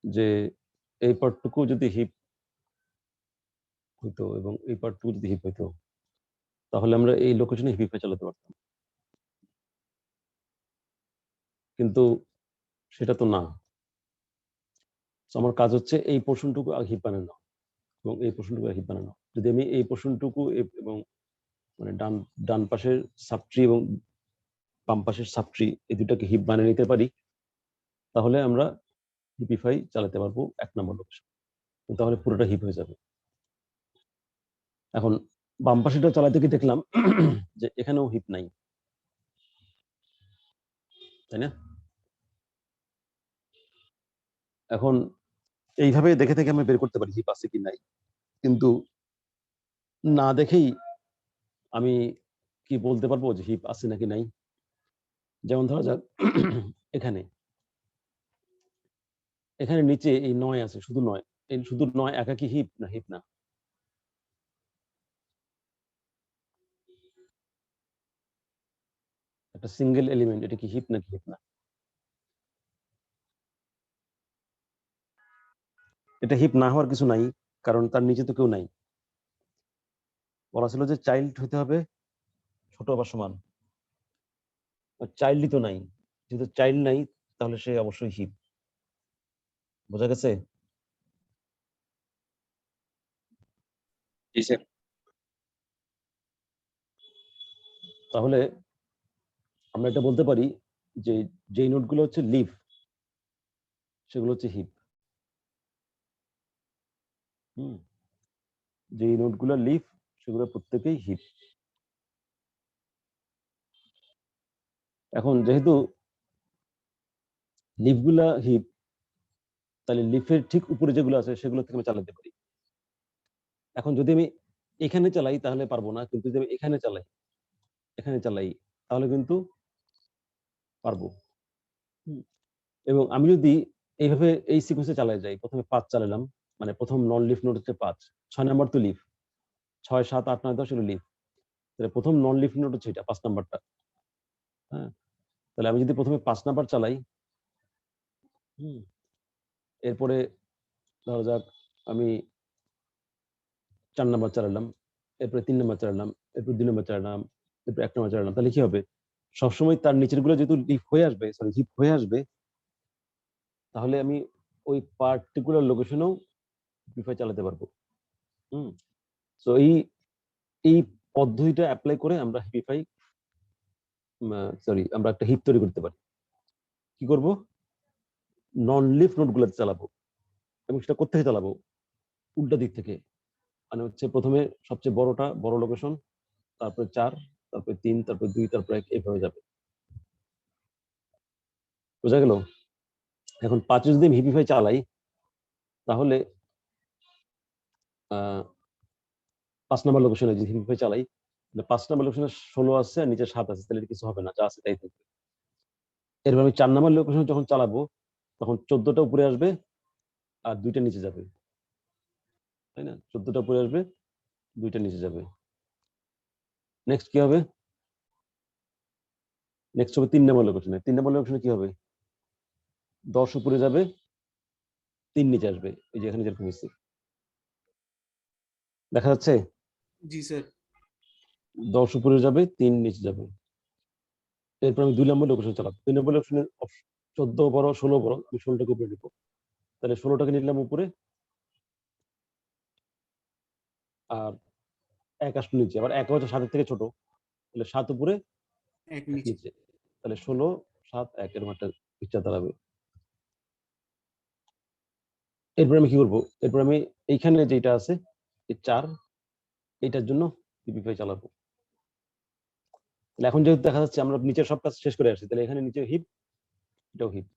যে এই পার্টটুকু যদি হিপ হইতো এবং এই পার্টটুকু যদি হিপ হইতো, তাহলে আমরা এই লোকেশনে হিপে চালাতে পারতাম। কিন্তু সেটা তো না। আমার কাজ হচ্ছে এই পোর্শনটুকু হিপ বানানো এবং এই পোর্শনটুকু হিপ বানানো। যদি আমি এই পোর্শনটুকু এবং মানে ডান পাশের সাবট্রি এবং বাম পাশের সাবট্রি এই দুটাকে হিপ বানিয়ে নিতে পারি, তাহলে আমরা হিপিফাই চালাতে পারবো 1 নম্বর লোকেশন। তাহলে পুরোটা হিপ হয়ে যাবে। এখন বাম পাশেটা চালাতে গিয়ে দেখলাম যে এখানেও হিপ নাই, তাই না? এখন এইভাবে দেখে থেকে আমি বের করতে পারি হিপ আছে কি নাই, কিন্তু না দেখেই আমি কি বলতে পারবো যে হিপ আছে নাকি নাই? যেমন ধরা যাক এখানে এখানে নিচে এই 9 আছে, শুধু 9। এই শুধু 9 একা কি হিপ না? হিপ না। একটা সিঙ্গেল এলিমেন্ট, এটা কি হিপ নাকি হিপ না? এটা হিপ না হওয়ার কিছু নাই, কারণ তার নিচে তো কেউ নাই। বলা ছিল যে চাইল্ড হতে হবে ছোট বা সমান। চাইল্ডই তো নাই, যেহেতু চাইল্ড নাই তাহলে সে অবশ্যই হিপ। বোঝা গেছে? জি স্যার। তাহলে আমরা এটা বলতে পারি যে যেই নোডগুলো হচ্ছে লিফ সেগুলো হচ্ছে হিপ। যেই নোডগুলো লিফ সেগুলো প্রত্যেকেই হিপ। এখন যেহেতু লিফগুলা হিপ, তাহলে লিফের ঠিক উপরে যেগুলো আছে সেগুলো থেকে আমি চালাতে পারি। এখন যদি আমি এখানে চালাই তাহলে পারবো না, কিন্তু যদি আমি এখানে চালাই তাহলে কিন্তু পারবো। এবং আমি যদি এইভাবে এই সিকোয়েন্সে চালাই যাই, প্রথমে 5 চালালাম, মানে প্রথম নন লিফ নোড হচ্ছে 5, 6 নাম্বার তো লিফ, 6, 7, 8, 9, 10 হলো লিফ। তাহলে প্রথম নন লিফ নোড হচ্ছে এটা 5 নাম্বারটা। হ্যাঁ, তাহলে আমি যদি প্রথমে 5 নাম্বার চালাই, এরপরে ধরা যাক আমি 4 নাম্বার চালালাম, এরপরে 3 নাম্বার চালালাম, এরপর 2 নাম্বার চালালাম, এরপর 1 নাম্বার চালালাম, তাহলে কি হবে? সবসময় তার নিচের গুলো যেহেতু লিফ হয়ে আসবে, সরি হিপ হয়ে আসবে, তাহলে আমি ওই পার্টিকুলার লোকেশনেও হিপিফাই চালাতে পারবো। সো এই পদ্ধতিটা অ্যাপ্লাই করে আমরা হিপিফাই আমরা একটা হিপ তৈরি করতে পারি। কি করব? নন লিফ নোডগুলোতে চালাবো এবং সেটা কোত্থেকে চালাবো? উল্টা দিক থেকে। মানে হচ্ছে প্রথমে সবচেয়ে বড়টা, বড় লোকেশন, তারপরে 4, তারপরে 3, তারপরে 2, তারপরে 1, এইভাবে যাবে। বোঝা গেল? এখন 5 যদি আমি হিপিফাই চালাই, তাহলে 5 নাম্বার লোকেশনে যদি হিপিফাই চালাই, 5 নাম্বার লোকেশনে 16 আছে আর নিচে 7 আছে, তাহলে কিছু হবে না, যা আছে তাই থাকবে। এরপর আমি 4 নাম্বার লোকেশনে যখন চালাবো, তখন 14টা উপরে আসবে আর 2টা নিচে যাবে, তাই না? 14টা উপরে আসবে, 2টা নিচে যাবে। নেক্সট কি হবে? নেক্সট হবে 3 নাম্বার লোকেশনে। 3 নাম্বার লোকেশনে কি হবে? 10 উপরে যাবে, 3 নিচে আসবে। এই যে এখানে যেরকম হচ্ছে, দেখা যাচ্ছে? জি স্যার। 10 উপরে যাবে, 3 নিচে যাবে। এরপর আমি 2 নম্বর লোকেশন চালাবো। 2 নম্বর লোকেশনে 14 বড়, 16 বড়, আমি 16টাকে উপরে নিব। তাহলে 16টাকে নিলাম উপরে আর 1 আসলো নিচে। আবার 1 হচ্ছে 7 এর থেকে ছোট, তাহলে 7 উপরে, এক 1 নিচে। নিচে। তাহলে 16, 7, 1 এরকম একটা পিকচার দাঁড়াবে। এরপর আমি কি করব? এরপর আমি এইখানে যেটা আছে এই 4, এটার জন্য হিপিফাই চালাবো। তাহলে এখন যেহেতু দেখা যাচ্ছে আমরা নিচের সব কাজ শেষ করে আসছি, তাহলে এখানে নিচে হিপ, এটাও হিপ।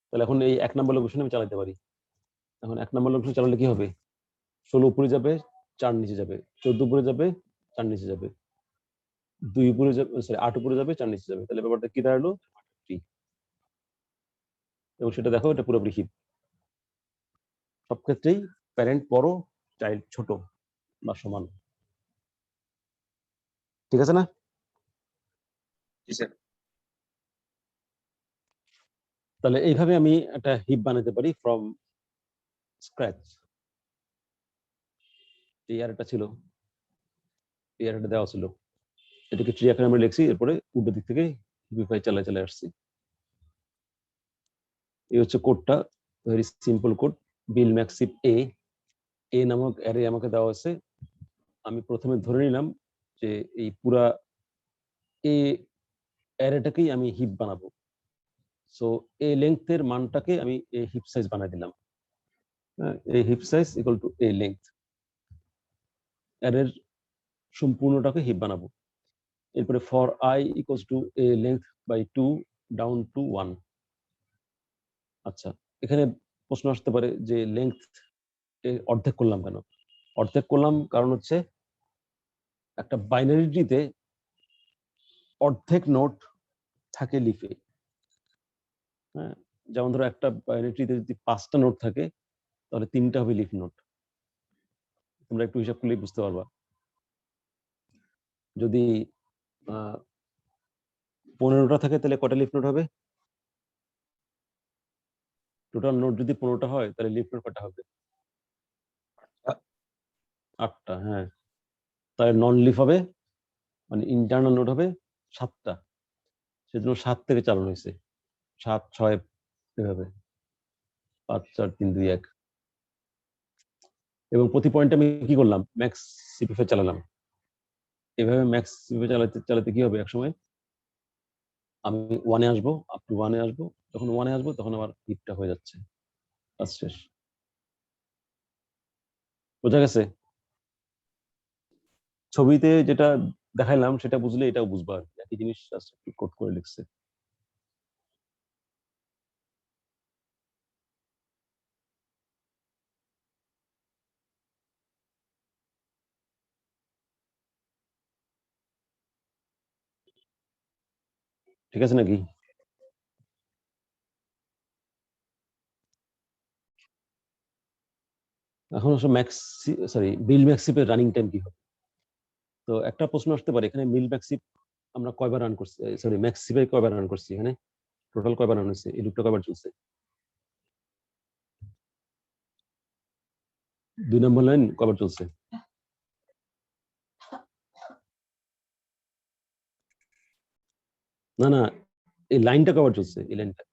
তাহলে এখন এই 1 নম্বর লোকেশনে আমি চালাতে পারি। এখন 1 নম্বর লোকেশনে চালালে কি হবে? 16 উপরে যাবে, 4 নিচে যাবে, 14 উপরে যাবে, 4 নিচে যাবে, 2 উপরে যাবে, সরি 8 উপরে যাবে, 4 নিচে যাবে। তাহলে ব্যাপারটা কি দাঁড়ালো? 3। এবং সেটা দেখো, এটা পুরোপুরি হিপ। সব ক্ষেত্রেই প্যারেন্ট বড়, চাইল্ড ছোট বা সমান। ঠিক আছে না? জি স্যার। তাহলে এইভাবে আমি একটা হিপ বানাতে পারি ফ্রম স্ক্র্যাচ। এই আর একটা ছিল, এই আর একটা দেওয়া ছিল, এটাকে ট্রি আকারে আমরা লিখছি, এরপরে উল্টো দিক থেকে হিপিফাই চালায় আসছি। এই হচ্ছে কোডটা, ভেরি সিম্পল কোড। বিল ম্যাক্সিপ এ নামক অ্যারে আমাকে দেওয়া হয়েছে। আমি প্রথমে ধরে নিলাম যে এই পুরা এ অ্যারেটাকেই আমি হিপ বানাবো। সো এই লেংথের মানটাকে আমি এই হিপ সাইজ বানাই দিলাম। এই heap size equal to a length, অ্যারের সম্পূর্ণটাকে হিপ বানাবো। এরপরে for I equals to a length by 2 down to 1। আচ্ছা, এখানে প্রশ্ন আসতে পারে যে লেংথ অর্ধেক করলাম কেন? অর্ধেক করলাম কারণ হচ্ছে একটা বাইনারি ট্রিতে অর্ধেক নোট থাকে লিফে। হ্যাঁ, যেমন ধরো একটা বাইনারি ট্রিতে যদি 5টা নোট থাকে তাহলে 3টা হবে লিফ নোট। তোমরা একটু হিসাব করলেই বুঝতে পারবা। যদি 15টা থাকে তাহলে কটা লিফ নোট হবে? টোটাল নোট যদি 15টা হয় তাহলে লিফ নোট কটা হবে? 8টা। হ্যাঁ, তাহলে নন লিফ হবে, মানে ইন্টারনাল নোট হবে 7টা। সেজন্য 7 থেকে চালানো হয়েছে, 7 6 এভাবে, 5 4 3 2 1। এবং প্রতি পয়েন্টে আমি কি করলাম? ম্যাক্স সিপিফে চালালাম। এভাবে ম্যাক্স সিপিফে চালাতে চালাতে কি হবে, এক সময় আমি 1 এ আসবো, আপ টু 1 এ আসবো। যখন 1 এ আসবো তখন আমার হিপটা হয়ে যাচ্ছে, কাজ শেষ। বোঝা গেছে? ছবিতে যেটা দেখাইলাম সেটা বুঝলে এটাও বুঝবা আর কি, একই জিনিস কোড করে লিখছে। ঠিক আছে নাকি? এখন আসলে ম্যাক্স, সরি, বিল ম্যাক্সিপের রানিং টাইম কি হবে? তো একটা প্রশ্ন আসতে পারে, এখানে মিল ম্যাক্সিপ আমরা কয়বার রান করছি, সরি ম্যাক্সিপে কয়বার রান করছি, এখানে টোটাল কয়বার রান হয়েছে, এই লুপটা কয়বার চলছে? 2 নম্বর লাইন কয়বার চলছে? না না, এই লাইনটা কয়বার চলছে, এই লাইনটা?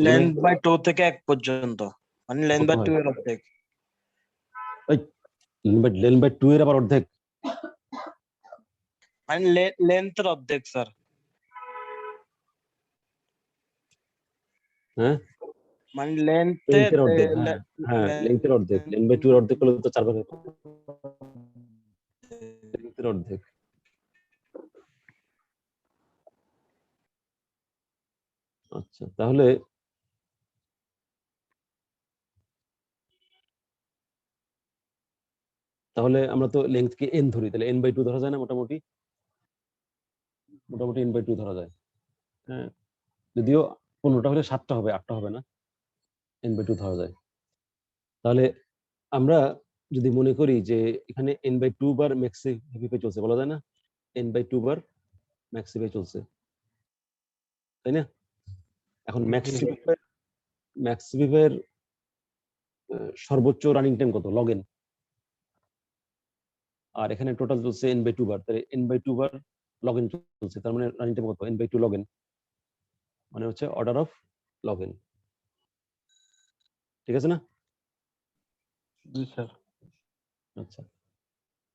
লেন্থ বাই 2 থেকে 1 পর্যন্ত, মানে লেন্থ কত বাই 2 হয়? এর অর্ধেক। লেন বাই 2 এর আবার অর্ধেক? মানে লেন্থের অর্ধেক স্যার। হ্যাঁ, মানে লেন্থের লেন্থের অর্ধেক। হ্যাঁ হ্যাঁ, লেন্থের অর্ধেক। লেন বাই 2 এর অর্ধেক করলে তো 4 ভাগ হয়ে যাবে। লেন্থের অর্ধেক। আচ্ছা, তাহলে তাহলে আমরা তো লেন্থ কে n ধরি, তাহলে n বাই 2 ধরা যায় না? মোটামুটি মোটামুটি n বাই 2 ধরা যায়। হ্যাঁ, যদিও 15টা হলে 7টা হবে, 8টা হবে না, n বাই 2 ধরা যায়। তাহলে আমরা যদি মনে করি যে এখানে n বাই 2 বার ম্যাক্সি হিপিফাই চলছে, বলা যায় না n বাই 2 বার ম্যাক্সিফাই চলছে, তাই না? এখন ম্যাক্সিফাইয়ের সর্বোচ্চ রানিং টাইম কত? Log n। আর এখানে টোটাল চলছে n বাই 2 বার, তাহলে n বাই 2 বার লগ n চলছে, তার মানে রানিং টাইম কত? n বাই 2 লগ n, মানে হচ্ছে অর্ডার অফ লগ n। ঠিক আছে না? জি স্যার। আচ্ছা,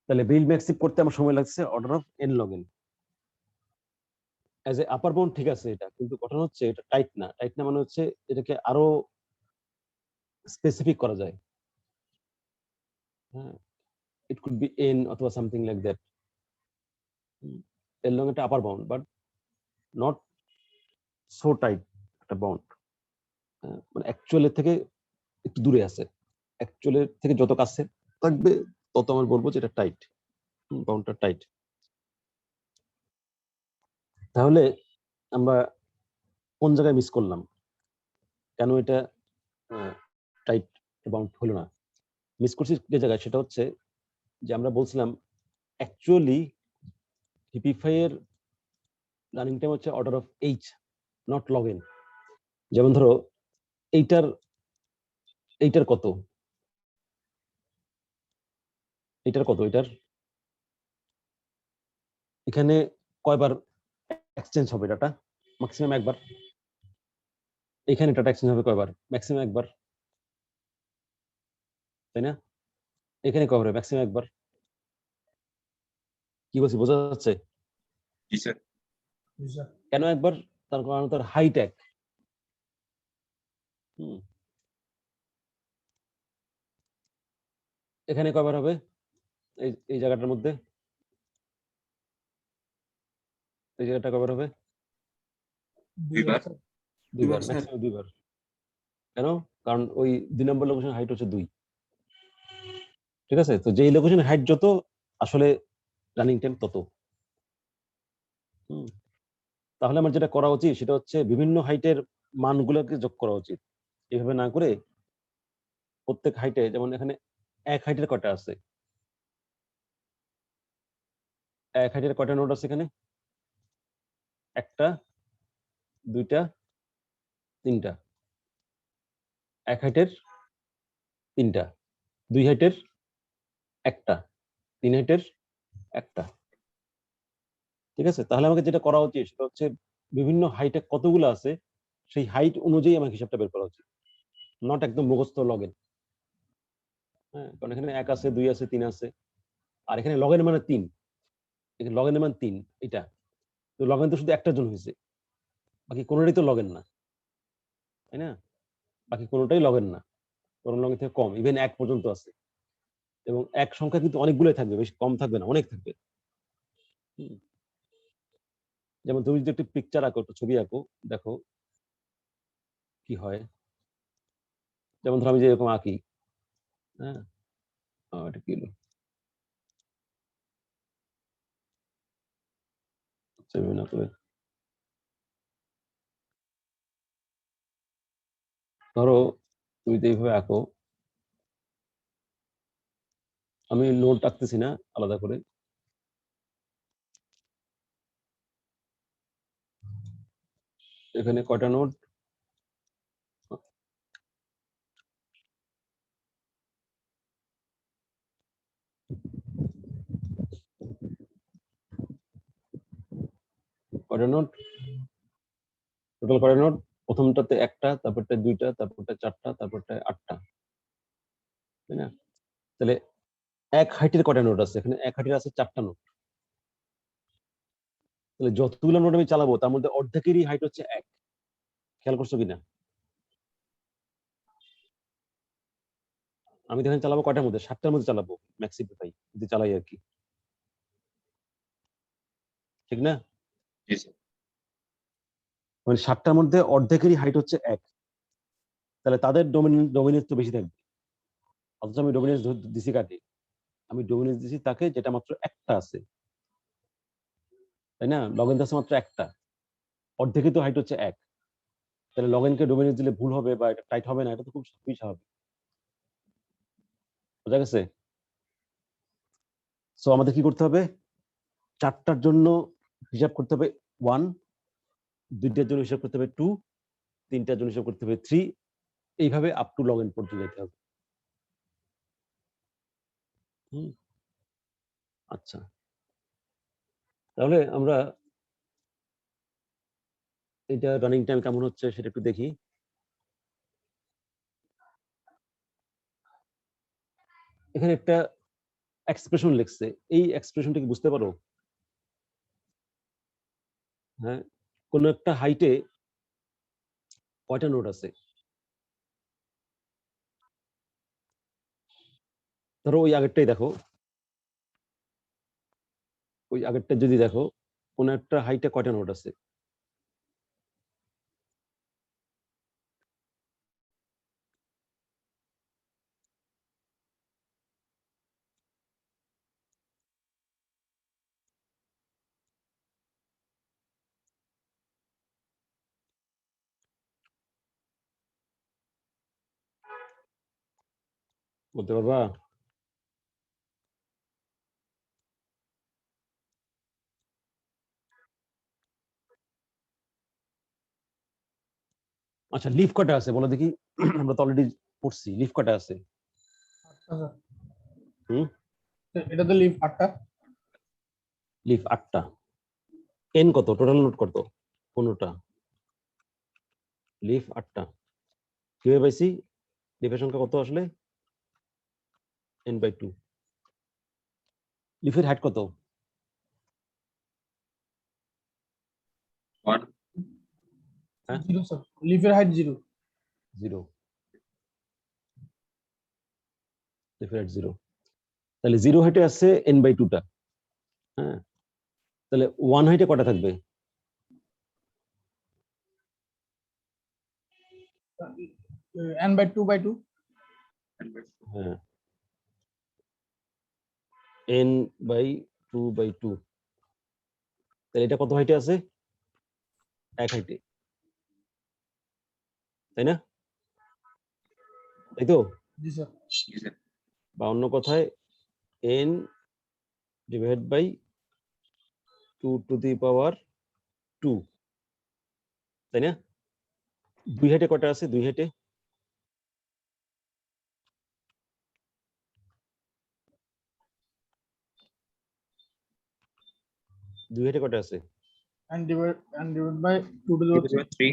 তাহলে বিল ম্যাক্সিপ করতে আমার সময় লাগছে order of n log n। As a upper bound ঠিক আছে এটা, কিন্তু ঘটনা হচ্ছে এটা টাইট না। টাইট না মানে হচ্ছে এটাকে আরো স্পেসিফিক করা যায়। হ্যাঁ, ইট কুড বি n অথবা সামথিং লাইক দ্যাট। এর লং একটা আপার bound, but not so tight একটা বাউন্ড। মানে অ্যাকচুয়ালের থেকে একটু দূরে আছে, অ্যাকচুয়ালের থেকে যত কাছে থাকবে তত আমার বলবো যে এটা টাইট, বাউন্ডটা টাইট। তাহলে আমরা কোন জায়গায় মিস করলাম? কেন এটা টাইট বাউন্ড হলো না। মিস করছি যে জায়গায় সেটা হচ্ছে যে আমরা বলছিলাম অ্যাকচুয়ালি ভিপিফাই এর রানিং টাইম হচ্ছে order of H, not log in. যেমন ধরো এইটার এইটার কত, এটার কত, এটার এখানে কয়বার এক্সচেঞ্জ হবে ডাটা? ম্যাক্সিমাম একবার। এখানে ডাটা এক্সচেঞ্জ হবে কয়বার? ম্যাক্সিমাম একবার, তাই না? এখানে কয়বার হবে? ম্যাক্সিমাম একবার। কি বলছি বোঝা যাচ্ছে? জি স্যার। কেন একবার? তার কারণ তার হাইট এক। এখানে কয়বার হবে? এই জায়গাটার মধ্যে এই জায়গাটা কয়বার হবে? দুইবার। দুইবার, স্যার। ম্যাক্সিমাম দুইবার। কেন? কারণ ওই 2 নম্বর লোকেশন হাইট হচ্ছে 2। ঠিক আছে? তো যেই লোকেশন হাইট যত আসলে রানিং টাইম তত। তাহলে আমার যেটা করা উচিত সেটা হচ্ছে বিভিন্ন হাইটের মানগুলোকে যোগ করা উচিত। এভাবে না করে প্রত্যেক হাইটে, যেমন এখানে এক হাইটের কয়টা আছে? এক হাইটের কয়টা নোড আছে এখানে? একটা, দুইটা, তিনটা। এক হাইটের তিনটা, দুই হাইটের একটা, তিন হাইটের একটা। ঠিক আছে? তাহলে আমাকে যেটা করা উচিত সেটা হচ্ছে বিভিন্ন হাইটে কতগুলো আছে সেই হাইট অনুযায়ী আমার হিসাবটা বের করা উচিত, নট একদম মুখস্থ লগেন। হ্যাঁ, কারণ এখানে এক আছে, দুই আছে, তিন আছে, আর এখানে লগেন মানে 3, এখানে লগেন মানে 3 এটা। তো লগেন তো শুধু একটার জন্য হয়েছে, বাকি কোনোটাই তো লগেন না, তাই না? বাকি কোনোটাই লগেন না, বরং লগেন থেকে কম, ইভেন 1 পর্যন্ত আছে। এবং এক সংখ্যা কিন্তু অনেকগুলোই থাকবে, বেশি কম থাকবে না, অনেক থাকবে। যেমন তুমি যদি একটি পিকচার আঁকো, একটা ছবি আঁকো, দেখো কি হয়। যেমন ধরো আমি যে এরকম আঁকি, হ্যাঁ, এটা কি হলো? ছবি না করে ধরো তুমি তো এইভাবে আঁকো, আমি নোট আঁকতেছি না আলাদা করে। এখানে কয়টা নোট? কয়টা নোট? টোটাল কয়টা নোট? প্রথমটাতে একটা, তারপরটা দুইটা, তারপরটা চারটা, তারপরটা আটটা, তাই না? তাহলে এক হাইটের কয়টা নোট আছে? এখানে এক হাইটের আছে 4টা নোট। তাহলে যতগুলো নোট আমি চালাবো তার মধ্যে অর্ধেকেরই হাইট হচ্ছে 1। খেয়াল করছো কিনা? আমি দেখেন চালাবো কয়টার মধ্যে? 7টার মধ্যে চালাবো ম্যাক্সিফাই, যদি চালাই আর কি, ঠিক না? জি স্যার। মানে 7টার মধ্যে অর্ধেকেরই হাইট হচ্ছে 1, তাহলে তাদের ডোমিনেন্স তো বেশি থাকবে। অথচ আমি ডোমিনেন্স দিছি কাকে? আমি ডোমিনেন্স দিছি তাকে যেটা মাত্র একটা আছে, তাই না? লগইন আছে মাত্র একটা, অর্ধেকই তো হাইট হচ্ছে 1। তাহলে লগইনকে ডোমিনেন্স দিলে ভুল হবে বা এটা টাইট হবে না, এটা তো খুব স্বাভাবিক। বোঝা গেছে? সো আমাদের কি করতে হবে? 4টার জন্য হিসাব করতে হবে 1, 2টার জন্য হিসাব করতে হবে 2, 3টার জন্য হিসাব করতে হবে 3, এইভাবে আপ টু লগইন পর্যন্ত যেতে হবে। আচ্ছা, তাহলে আমরা এটা রানিং টাইম কেমন হচ্ছে সেটা একটু দেখি। এখানে একটা এক্সপ্রেশন লিখছে, এই এক্সপ্রেশনটা কি বুঝতে পারো? হ্যাঁ, কোন একটা হাইটে কয়টা নোড আছে? ধরো ওই আগেরটাই দেখো, ওই আগেরটা যদি দেখো, কোন একটা হাইটে কয়টা নোড আছে? বলতে পারবা? আচ্ছা, লিফ কটা আছে বলো দেখি? আমরা তো অলরেডি পড়ছি, লিফ কটা আছে? আচ্ছা হুম, এটা তো লিভ 8টা। লিফ 8টা। এন কত? টোটাল নোট কত? 15টা। লিফ 8টা। কিভাবে পাইছি? লিফের সংখ্যা কত আসলে? n/2। লিফের হাইট কত? 1, হ্যাঁ? 0 স্যার, লিভের হাইট 0। 0। লিফের হাইট 0। তাহলে 0 হাইটে আছে n/2টা। হ্যাঁ, তাহলে 1 হাইটে কটা থাকবে? n/2/2। হ্যাঁ, n/2/2। তাহলে এটা কত হাইটে আছে? 1 হাইটে, তাই না? তাই তো? জি স্যার। জি স্যার। বা অন্য কথায় n ডিভাইড বাই 2^2, তাই না? 2 হাইটে কটা আছে? 2 হাইটে? দুই হাইটে কটা আছে? and divide by 2 to the 3,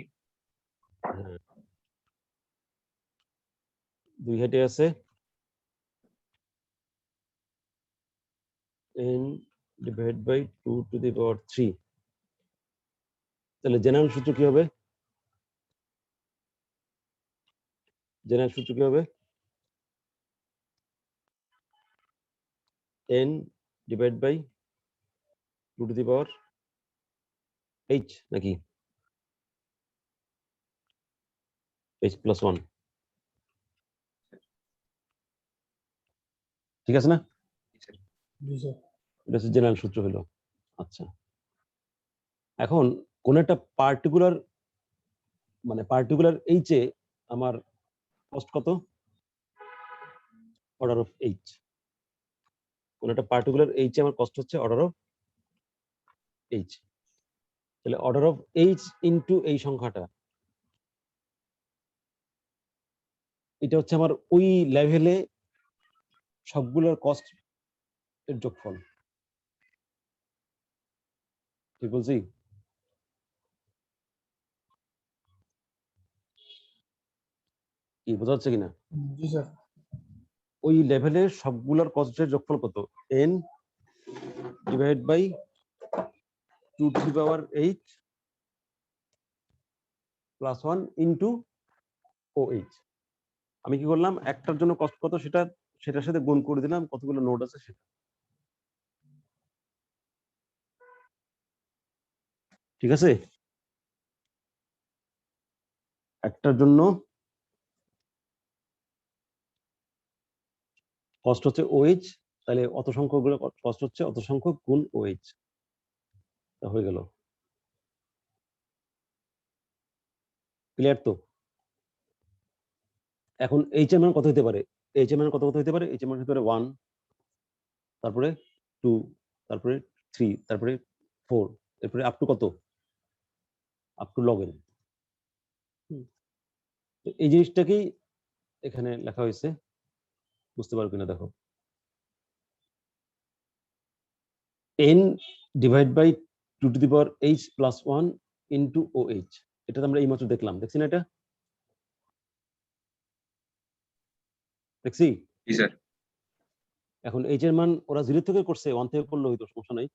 হ্যাঁ, 2 হাইটে আছে n ডিভাইড বাই 2^3। তাহলে জেনারেল সূত্র কি হবে? জেনারেল সূত্র কি হবে? n ডিভাইড বাই 2^h নাকি h+1, ঠিক আছে না? জি স্যার। এটা হচ্ছে জেনারেল সূত্র হলো। আচ্ছা, এখন কোন একটা পার্টিকুলার এইচ এ আমার কস্ট কত? Order of H. কোন একটা পার্টিকুলার এইচ এ আমার কস্ট হচ্ছে অর্ডার অফ এইচ। তাহলে অর্ডার অফ এইচ ইনটু এই সংখ্যাটা, এটা হচ্ছে আমার ওই লেভেলে সবগুলোর কস্ট এর যোগফল। ঠিক বলছি? কি বোঝা যাচ্ছে কিনা? জি স্যার। ওই লেভেলের সবগুলোর কস্টের যোগফল কত? n divide by 2^8 + 1 into OH। আমি কি করলাম? একটার জন্য কস্ট কত সেটার সাথে গুণ করে দিলাম কতগুলো নোড আছে সেটা। ঠিক আছে? একটার জন্য কস্ট হচ্ছে OH, তাহলে অত সংখ্যক গুলো কস্ট হচ্ছে অত সংখ্যক গুণ OH। তা হয়ে গেল। ক্লিয়ার তো? এখন এইচ এর মান কত হতে পারে? এইচ এর মান কত হতে পারে? এইচ এর মান হতে পারে 1, তারপরে 2, তারপরে 3, তারপরে 4, এরপরে আপ টু কত? Up to log n। তো এই জিনিসটাকেই এখানে লেখা হয়েছে, বুঝতে পারো কিনা দেখো। n divide by 2^h + 1 into OH। এটা তো আমরা এইমাত্র দেখলাম, দেখছি না? এটা দেখছি। জি স্যার। এখন এইচ এর মান ওরা 0 থেকে করছে, 1 থেকে করলে হয়তো সমস্যা নাই,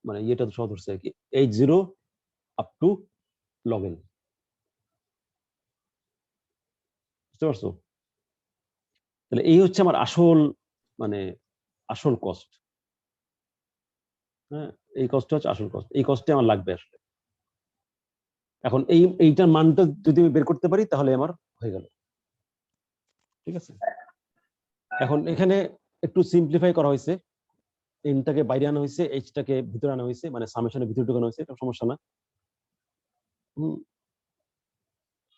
মানে এটা তো সহজ হচ্ছে আর কি। h0 up to log n। বুঝতে পারছো? তাহলে এই হচ্ছে আমার আসল কস্ট। হ্যাঁ, এই কস্ট হচ্ছে আসল কস্ট। এই কস্টে আমার লাগবে আসলে। এখন এইটার মানটা যদি আমি বের করতে পারি তাহলে আমার হয়ে গেল। ঠিক আছে? এখন এখানে একটু সিম্পলিফাই করা হয়েছে। এনটাকে বাইরে আনা হয়েছে, এইচটাকে ভিতরে আনা হয়েছে, মানে সামেশনের ভিতরে ঢুকানো হয়েছে। এটা সমস্যা না।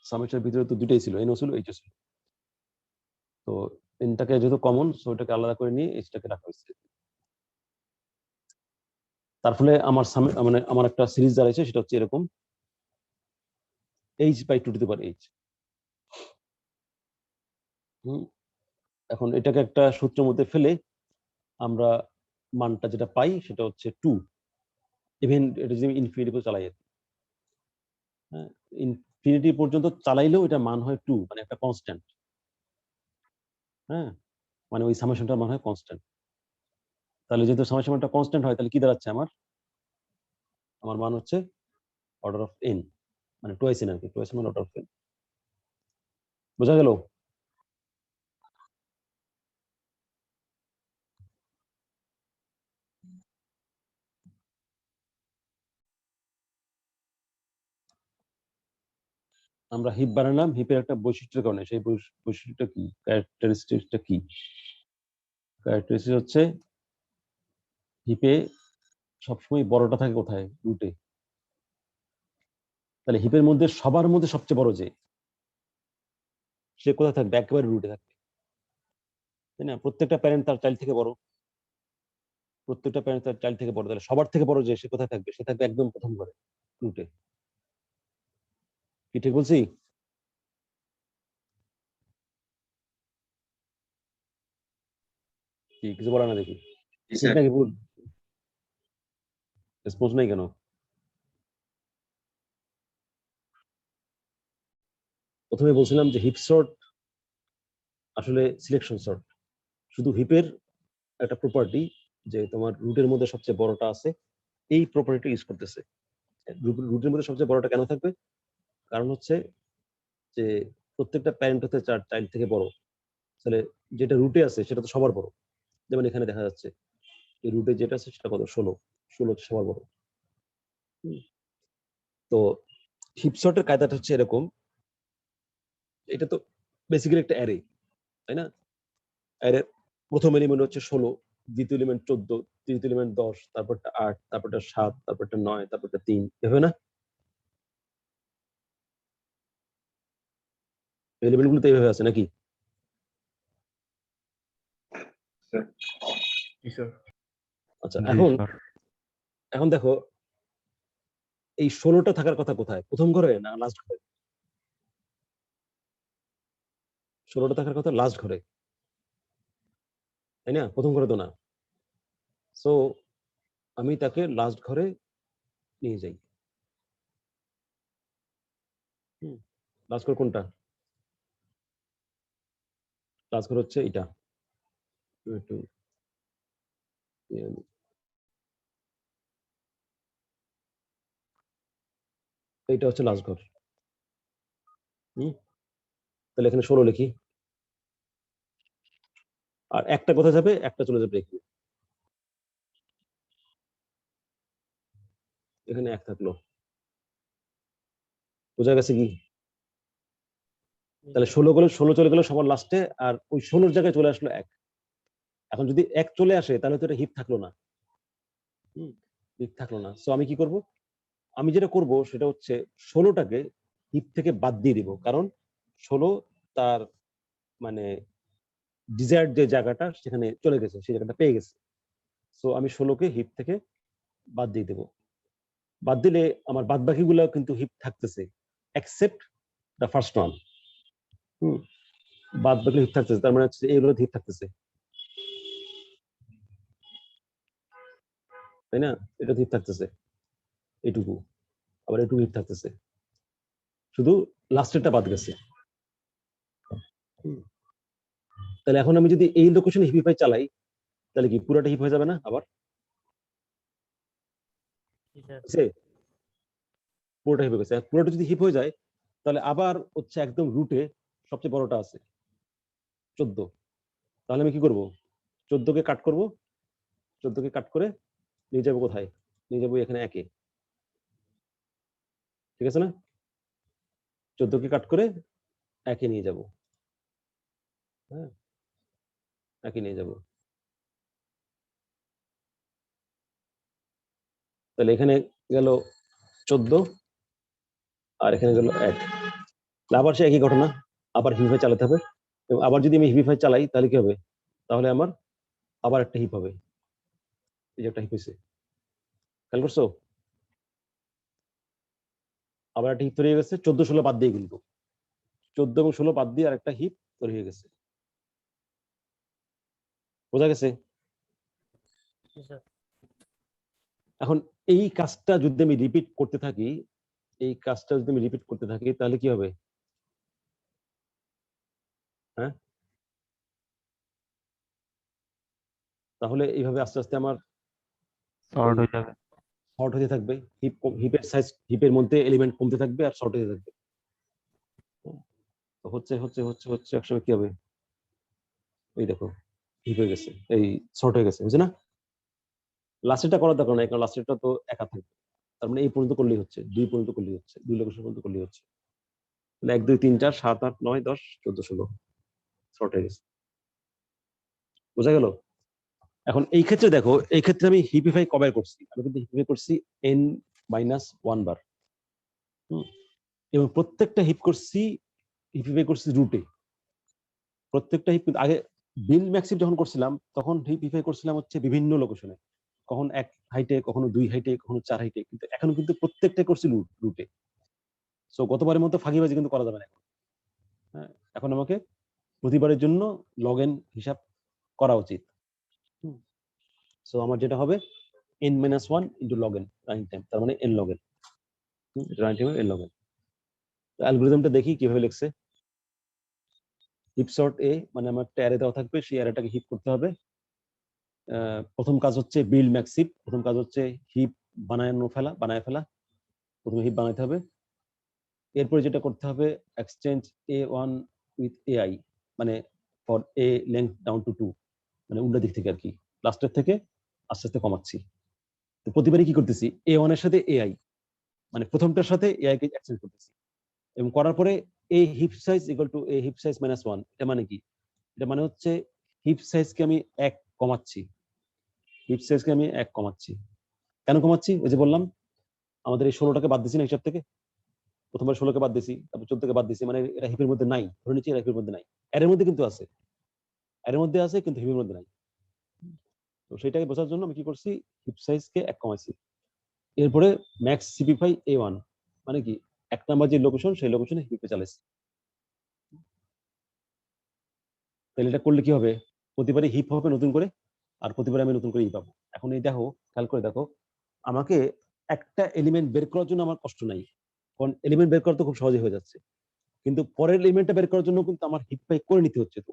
সামেশনের ভিতরে তো দুটোই ছিল, এনও ছিল, এইচও ছিল। তো এনটাকে যেহেতু কমন, সো এটাকে আলাদা করে নিয়ে এইচটাকে রাখা হয়েছে। তার ফলে আমার মানে আমার একটা সিরিজ দাঁড়াইছে, সেটা হচ্ছে এরকম h/2^h। এখন এটাকে একটা সূত্রের মধ্যে ফেলে আমরা মানটা যেটা পাই সেটা হচ্ছে 2, ইভেন এটা যদি ইনফিনিটি পর্যন্ত চালাই, হ্যাঁ, ইনফিনিটি পর্যন্ত চালাইলেও এটা মান হয় 2, মানে একটা কনস্ট্যান্ট। হ্যাঁ, মানে ওই সামেশনটার মান হয় কনস্ট্যান্ট। তাহলে যেহেতু সামেশনটা কনস্ট্যান্ট হয়, তাহলে কি দাঁড়াচ্ছে আমার মান হচ্ছে অর্ডার অফ n, মানে টুয়াইস n আর কি, টুয়াইস মানে অর্ডার অফ n। বোঝা গেল? আমরা হিপ বানালাম, হিপের একটা বৈশিষ্ট্যের কারণে। সেই বৈশিষ্ট্যটা কি, ক্যারেক্টারিস্টিকটা কি? ক্যারেক্টারিস্টিক হচ্ছে হিপে সবসময় বড়টা থাকে কোথায়? রুটে। তাহলে হিপের মধ্যে সবার মধ্যে সবচেয়ে বড় যে, সে কোথায় থাকবে? একেবারে রুটে থাকবে, তাই না? প্রত্যেকটা প্যারেন্ট তার চাইল্ড থেকে বড়, প্রত্যেকটা প্যারেন্ট তার চাইল্ড থেকে বড়। তাহলে সবার থেকে বড় যে, সে কোথায় থাকবে? সে থাকবে একদম প্রথম ঘরে, রুটে। কি ঠিক বলছি? কি কিছু বলা না দেখি? জি ঠিক স্যার। নাকি ভুল? রেসপন্স নাই কেন? প্রথমে বলছিলাম যে হিপ সর্ট আসলে সিলেকশন সর্ট। শুধু হিপের একটা প্রপার্টি যে তোমার রুটের মধ্যে সবচেয়ে বড়টা আছে, এই প্রপার্টিটা ইউজ করতেছে। রুটের মধ্যে সবচেয়ে বড়টা কেন থাকবে? কারণ হচ্ছে যে প্রত্যেকটা প্যারেন্ট হতে চাইল্ড থেকে বড়। তাহলে যেটা রুটে আছে সেটা তো সবার বড়। যেমন এখানে দেখা যাচ্ছে এই রুটে যেটা আছে সেটা কত? 16 হচ্ছে সবার বড়। তো হিপ সর্টের কায়দাটা হচ্ছে এরকম, এটা তো বেসিক্যালি একটা অ্যারে, তাই না? অ্যারে প্রথম এলিমেন্ট হচ্ছে 16, দ্বিতীয় এলিমেন্ট 14, তৃতীয় এলিমেন্ট 10, তারপরটা 8, তারপরটা 7, তারপরটা 9, তারপরটা 3, এভাবে না? এলিমেন্ট গুলো তো এইভাবে আছে নাকি? স্যার। জি স্যার। আচ্ছা, জি এখন স্যার। এখন দেখো এই 16টা থাকার কথা কোথায়? প্রথম ঘরে না লাস্ট ঘরে? 16টা থাকার কথা লাস্ট ঘরে, তাই না? প্রথম ঘরে তো না। সো আমি তাকে লাস্ট ঘরে নিয়ে যাই। লাস্ট ঘর কোনটা? লাস্ট ঘর হচ্ছে এটা। একটু এইটা হচ্ছে লাস্ট ঘর। তাহলে এখানে 16 লিখি, আর একটা কোথায় যাবে? একটা চলে যাবে এখানে। এখানে 1 থাকলো। বোঝা গেছে কি? তাহলে 16 চলে গেল সবার লাস্টে, আর ওই 16 জায়গায় চলে আসলো 1। এখন যদি 1 চলে আসে তাহলে তো এটা হিপ থাকলো না। হিপ থাকলো না। সো আমি কি করব? আমি যেটা করব সেটা হচ্ছে 16টাকে হিপ থেকে বাদ দিয়ে দিব, কারণ 16 তার মানে ডিজায়ার্ড যে জায়গাটা সেখানে চলে গেছে, সেই জায়গাটা পেয়ে গেছে। সো আমি 16কে হিপ থেকে বাদ দিয়ে দেব। বাদ দিলে আমার বাদ বাকিগুলো কিন্তু হিপ থাকতেছে, এক্সেপ্ট দ্য ফার্স্ট ওয়ান। বাদ বাকি হিপ থাকতেছে, তার মানে হচ্ছে এইগুলো হিপ থাকতেছে, তাই না? এটা হিপ থাকতেছে, এইটুকু, আবার এইটুকু হিপ থাকতেছে, শুধু লাস্টেরটা বাদ গেছে। তাহলে এখন আমি যদি এই লোকেশনে হিপিফাই চালাই, তাহলে কি পুরোটা হিপ হয়ে যাবে না? আবার পুরোটা হিপ হয়ে গেছে। পুরোটা যদি হিপ হয়ে যায় তাহলে আবার হচ্ছে একদম রুটে সবচেয়ে বড়টা আছে 14। তাহলে আমি কি করব? 14কে কাট করব, 14কে কাট করে নিয়ে যাবো কোথায়? নিয়ে যাবো এখানে 1-এ। ঠিক আছে না? 14কে কাট করে 1-এ নিয়ে যাব। হ্যাঁ, 1-এ নিয়ে যাব। তাহলে এখানে গেল 14, আর এখানে গেল 1। আবার সে একই ঘটনা, আবার হিপে চালাতে হবে। এবং আবার যদি আমি হিপিফাই চালাই তাহলে কি হবে, তাহলে আমার আবার একটা হিপ হবে, এই যে একটা হিপ হয়েছে, খেয়াল করছো, আবার একটা হিপ তৈরি হয়ে গেছে 14-16 বাদ দিয়ে, কিন্তু 14 এবং 16 বাদ দিয়ে আর একটা হিপ তৈরি হয়ে গেছে, বোঝা গেছে? এখন এই কাজটা যদি আমি রিপিট করতে থাকি, এই কাজটা যদি আমি রিপিট করতে থাকি তাহলে কি হবে? হ্যাঁ, তাহলে এইভাবে আস্তে আস্তে আমার শর্ট হয়ে যাবে। শর্ট হতে থাকবে, হিপের সাইজ, হিপের মধ্যে এলিমেন্ট কমতে থাকবে আর শর্ট হতে থাকবে। তো হচ্ছে হচ্ছে হচ্ছে হচ্ছে একসময় কি হবে, এই দেখো হিপ হয়ে গেছে, এই শর্ট হয়ে গেছে, বুঝছে না? লাস্টেরটা করার দরকার নাই, কারণ লাস্টেরটা তো একা থাকবে, তার মানে এই পর্যন্ত করলেই হচ্ছে, 2 পর্যন্ত করলেই হচ্ছে, 2 লোকেশন পর্যন্ত করলেই হচ্ছে। তাহলে 1 2 3 4 7 8 9 10 14 16 শর্ট হয়ে গেছে, বোঝা গেল? এখন এই ক্ষেত্রে দেখো, এই ক্ষেত্রে আমি হিপিফাই কবে করছি, আমি কিন্তু হিপিফাই করছি n-1 বার, এবং প্রত্যেকটা হিপ করছি, হিপিফাই করছি রুটে, প্রত্যেকটা হিপ। আগে বিল ম্যাক্সিপ যখন করছিলাম তখন হিপিফাই করছিলাম হচ্ছে বিভিন্ন লোকেশনে, কখন 1 হাইটে, কখনো 2 হাইটে, কখনো 4 হাইটে, কিন্তু এখন কিন্তু প্রত্যেকটা করছি রুটে। সো গতবারের মতো ফাঁকিবাজি কিন্তু করা যাবে না এখন। হ্যাঁ, এখন আমাকে প্রতিবারের জন্য লগইন হিসাব করা উচিত। সো আমার যেটা হবে n-1 into login running time, তার মানে n log n, running time n log n. অ্যালগরিদমটা দেখি কিভাবে লিখছে। হিপ সর্ট এ, মানে আমার একটা অ্যারে দেওয়া থাকবে, সেই অ্যারেটাকে হিপ করতে হবে। প্রথম কাজ হচ্ছে বিল্ড ম্যাক্স হিপ, প্রথম কাজ হচ্ছে হিপ বানায় ফেলা, প্রথমে হিপ বানাইতে হবে। এরপরে যেটা করতে হবে, এক্সচেঞ্জ a1 উইথ ai, মানে for a length down to 2, মানে উল্টা দিক থেকে আর কি, লাস্টের থেকে আস্তে আস্তে কমাচ্ছি। তো প্রতিবারই কি করতেছি, a1 এর সাথে ai, মানে প্রথমটার সাথে ai কে এক্সচেঞ্জ করতেছি, এবং করার পরে a heap size equal to a heap size minus 1। এটা মানে কি? এটা মানে হচ্ছে হিপ সাইজকে আমি 1 কমাচ্ছি, হিপ সাইজকে আমি 1 কমাচ্ছি। কেন কমাচ্ছি? ওই যে বললাম, আমাদের এই 16টাকে বাদ দিছি না হিসাব থেকে, প্রথমবার 16কে বাদ দিছি, তারপর 14কে বাদ দিছি, মানে এটা হিপের মধ্যে নাই, ধরে নিচ্ছি এটা হিপের মধ্যে নাই, এর মধ্যে কিন্তু আছে, এর মধ্যে আছে কিন্তু হিপের মধ্যে নাই। তো সেটাকে বোঝার জন্য আমি কি করছি, হিপ সাইজকে 1 কমাইছি। এরপরে ম্যাক্স সিপিফাই a1, মানে কি 1 নাম্বার যে লোকেশন, সেই লোকেশনে হিপে চালাইছি। তাহলে এটা করলে কি হবে, প্রতিবারই হিপ হবে নতুন করে, আর প্রতিবারে আমি নতুন করে হিপ পাবো। এখন এই দেখো, খেয়াল করে দেখো, আমাকে একটা এলিমেন্ট বের করার জন্য আমার কষ্ট নাই, কারণ এলিমেন্ট বের করা তো খুব সহজে হয়ে যাচ্ছে, কিন্তু পরের এলিমেন্টটা বের করার জন্য কিন্তু আমার হিপ পাই করে নিতে হচ্ছে। তো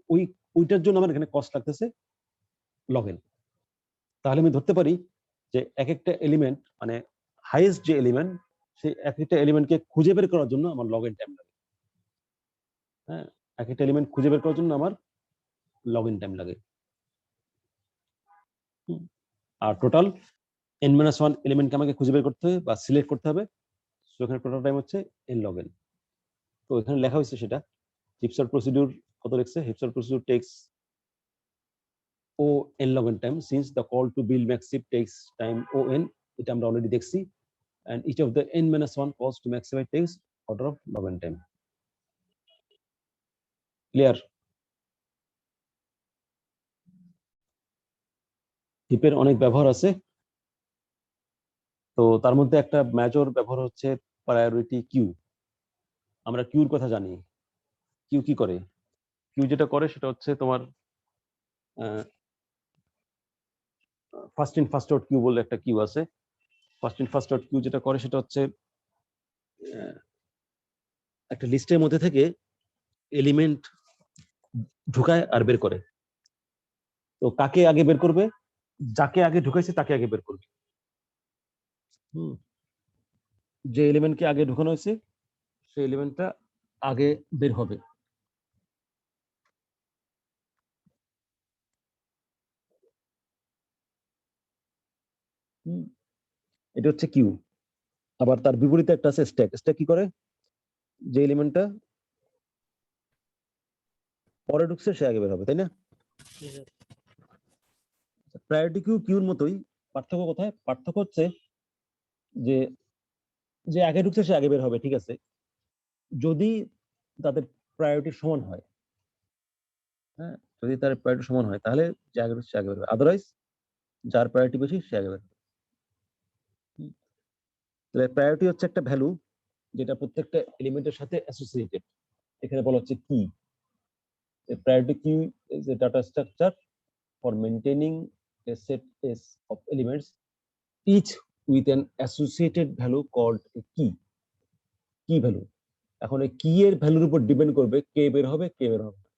ওইটার জন্য আমার এখানে কষ্ট লাগতেছে লগইন। তাহলে আমি ধরতে পারি যে এক একটা এলিমেন্ট, মানে হাইয়েস্ট যে এলিমেন্ট, সেই এক একটা এলিমেন্টকে খুঁজে বের করার জন্য আমার লগইন টাইম লাগে। হ্যাঁ, এক একটা এলিমেন্ট খুঁজে বের করার জন্য আমার লগইন টাইম লাগে। আর টোটাল n-1 এলিমেন্টকে আমাকে খুঁজে বের করতে হবে বা সিলেক্ট করতে হবে, সো এখানে টোটাল টাইম হচ্ছে n লগইন। তো এখানে লেখা হয়েছে সেটা, হিপসর্ট প্রসিডিউর কত লিখছে, heapsort procedure takes o n login time since the call to build max heap takes time o n, এটা আমরা অলরেডি দেখছি, and each of the n-1 calls to maximize takes order of login time. Clear? হিপের অনেক ব্যবহার আছে, তো তার মধ্যে একটা মেজর ব্যবহার হচ্ছে প্রায়োরিটি কিউ। আমরা কিউর কথা জানি, কিউ কি করে, কিউ যেটা করে সেটা হচ্ছে তোমার first in first out queue বলে একটা কিউ আছে। First in first out queue যেটা করে সেটা হচ্ছে একটা লিস্টের মধ্যে থেকে এলিমেন্ট ঢুকায় আর বের করে। তো কাকে আগে বের করবে, যাকে আগে ঢুকাইছে তাকে আগে বের করবে। যে এলিমেন্টকে আগে ঢুকানো হয়েছে সেই এলিমেন্টটা আগে বের হবে। এটা হচ্ছে কিউ। আবার তার বিপরীতে একটা আছে স্ট্যাক। স্ট্যাক কি করে, যে এলিমেন্টটা পরে ঢুকছে সে আগে বের হবে, তাই না? প্রায়োরিটি কিউ কিউর মতোই, পার্থক্য কোথায়? পার্থক্য হচ্ছে যে যে আগে ঢুকছে সে আগে বের হবে, ঠিক আছে, যদি তাদের প্রায়োরিটি সমান হয়। হ্যাঁ, যদি তার প্রায়োরিটি সমান হয় তাহলে যে আগে বেরোবে সে আগে বেরোবে, আদারওয়াইজ যার প্রায়োরিটি বেশি সে আগে বেরোবে। তাহলে প্রায়োরিটি হচ্ছে একটা ভ্যালু যেটা প্রত্যেকটা এলিমেন্টের সাথে অ্যাসোসিয়েটেড। এখানে বলা হচ্ছে কি, প্রায়োরিটি কি is a data structure for maintaining A set S of elements each with an associated value called a key. কি ভ্যালু, এখন এই কি এর ভ্যালুর উপর ডিপেন্ড করবে কে বের হবে কে বের হবে না।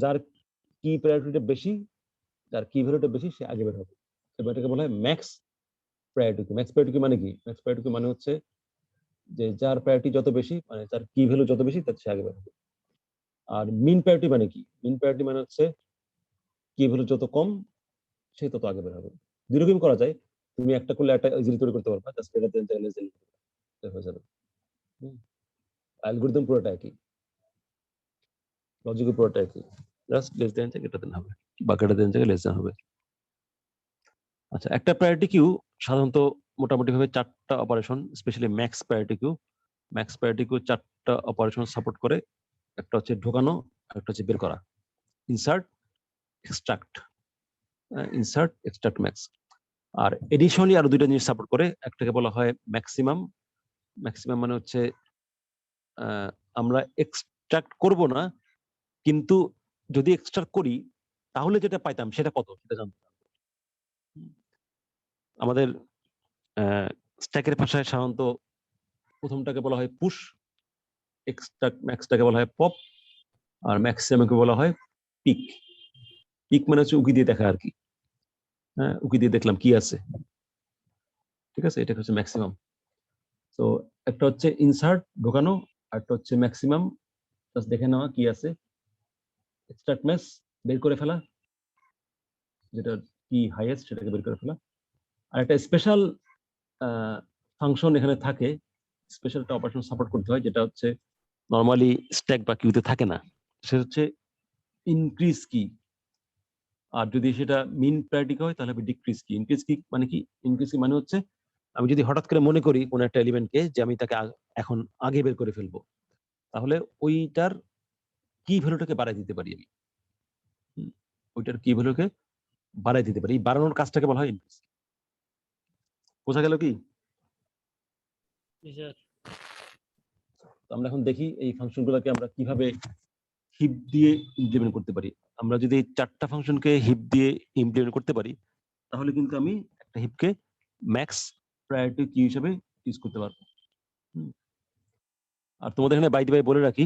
যার কি প্রায়োরিটিটা বেশি, যার কি ভ্যালুটা বেশি সে আগে বের হবে। এবার এটাকে বলা হয় ম্যাক্স প্রায়োরিটি। ম্যাক্স প্রায়োরিটি মানে কি? ম্যাক্স প্রায়োরিটি মানে হচ্ছে যে যার প্রায়োরিটি যত বেশি, মানে যার কি ভ্যালু যত বেশি তার সে আগে বের হবে। আর মিন প্রায়োরিটি মানে কি? মিন প্রায়োরিটি মানে হচ্ছে কি ভ্যালু যত কম সে তত আগে বের হবে। দুই রকম করা যায়, তুমি একটা করলে একটা ইজিলি তৈরি করতে পারবা, just greater than less than হয়ে যাবে। অ্যালগরিদম পুরোটা একই, লজিক পুরোটা একই, জাস্ট লেস দেন থেকে গ্রেটার দেন হবে বা গ্রেটার দেন থেকে লেস দেন হবে। আচ্ছা, একটা প্রায়োরিটি কিউ সাধারণত মোটামুটি ভাবে 4টা operation, specially max priority queue 4টা অপারেশন সাপোর্ট করে। একটা হচ্ছে ঢোকানো, একটা হচ্ছে বের করা, insert extract, insert extract max. আর এডিশনালি আরো দুইটা জিনিস সাপোর্ট করে, একটাকে বলা হয় ম্যাক্সিমাম। ম্যাক্সিমাম মানে হচ্ছে আমরা এক্সট্রাক্ট করব না, কিন্তু যদি এক্সট্রাক্ট করি তাহলে যেটা পাইতাম সেটা কত সেটা জানতে হবে। আমাদের স্ট্যাকের ভাষায় সাধারণত প্রথমটাকে বলা হয় পুশ, এক্সট্রাক্ট ম্যাক্সটাকে বলা হয় পপ, আর ম্যাক্সিমামকে বলা হয় পিক। পিক মানে হচ্ছে উকি দিয়ে দেখা আর কি, হ্যাঁ, উকি দিয়ে দেখলাম কি আছে, ঠিক আছে, এটা হচ্ছে ম্যাক্সিমাম। তো একটা হচ্ছে ইনসার্ট ঢোকানো, আর একটা হচ্ছে ম্যাক্সিমাম জাস্ট দেখে নেওয়া কি আছে, এক্সট্রাক্ট ম্যাক্স বের করে ফেলা, যেটা কি হাইয়েস্ট সেটাকে বের করে ফেলা। আর একটা স্পেশাল ফাংশন এখানে থাকে, স্পেশাল একটা অপারেশন সাপোর্ট করতে হয়, যেটা হচ্ছে নরমালি স্ট্যাক বা কিউতে থাকে না, সেটা হচ্ছে ইনক্রিজ কি। আর যদি সেটা মিন প্রায়োরিটি হয় তাহলে হবে ডিক্রিজ কি। ইনক্রিজ কি মানে কি? ইনক্রিজ কি মানে হচ্ছে আমি যদি হঠাৎ করে মনে করি কোন একটা এলিমেন্টকে যে আমি তাকে এখন আগে বের করে ফেলবো, তাহলে ওইটার কি ভ্যালুটাকে বাড়াই দিতে পারি আমি, ওইটার কি ভ্যালুকে বাড়াই দিতে পারি। বাড়ানোর কাজটাকে বলা হয় ইনক্রিজ। বোঝা গেল কি? আমরা এখন দেখি এই ফাংশনগুলোকে আমরা কিভাবে হিপ দিয়ে ইমপ্লিমেন্ট করতে পারি। আমরা যদি 4টা ফাংশনকে হিপ দিয়ে ইমপ্লিমেন্ট করতে পারি তাহলে কিন্তু আমি একটা হিপকে ম্যাক্স প্রায়োরিটি কি হিসেবে ইউজ করতে পারবো। আর তোমাদের এখানে বাই দি বাই বলে রাখি,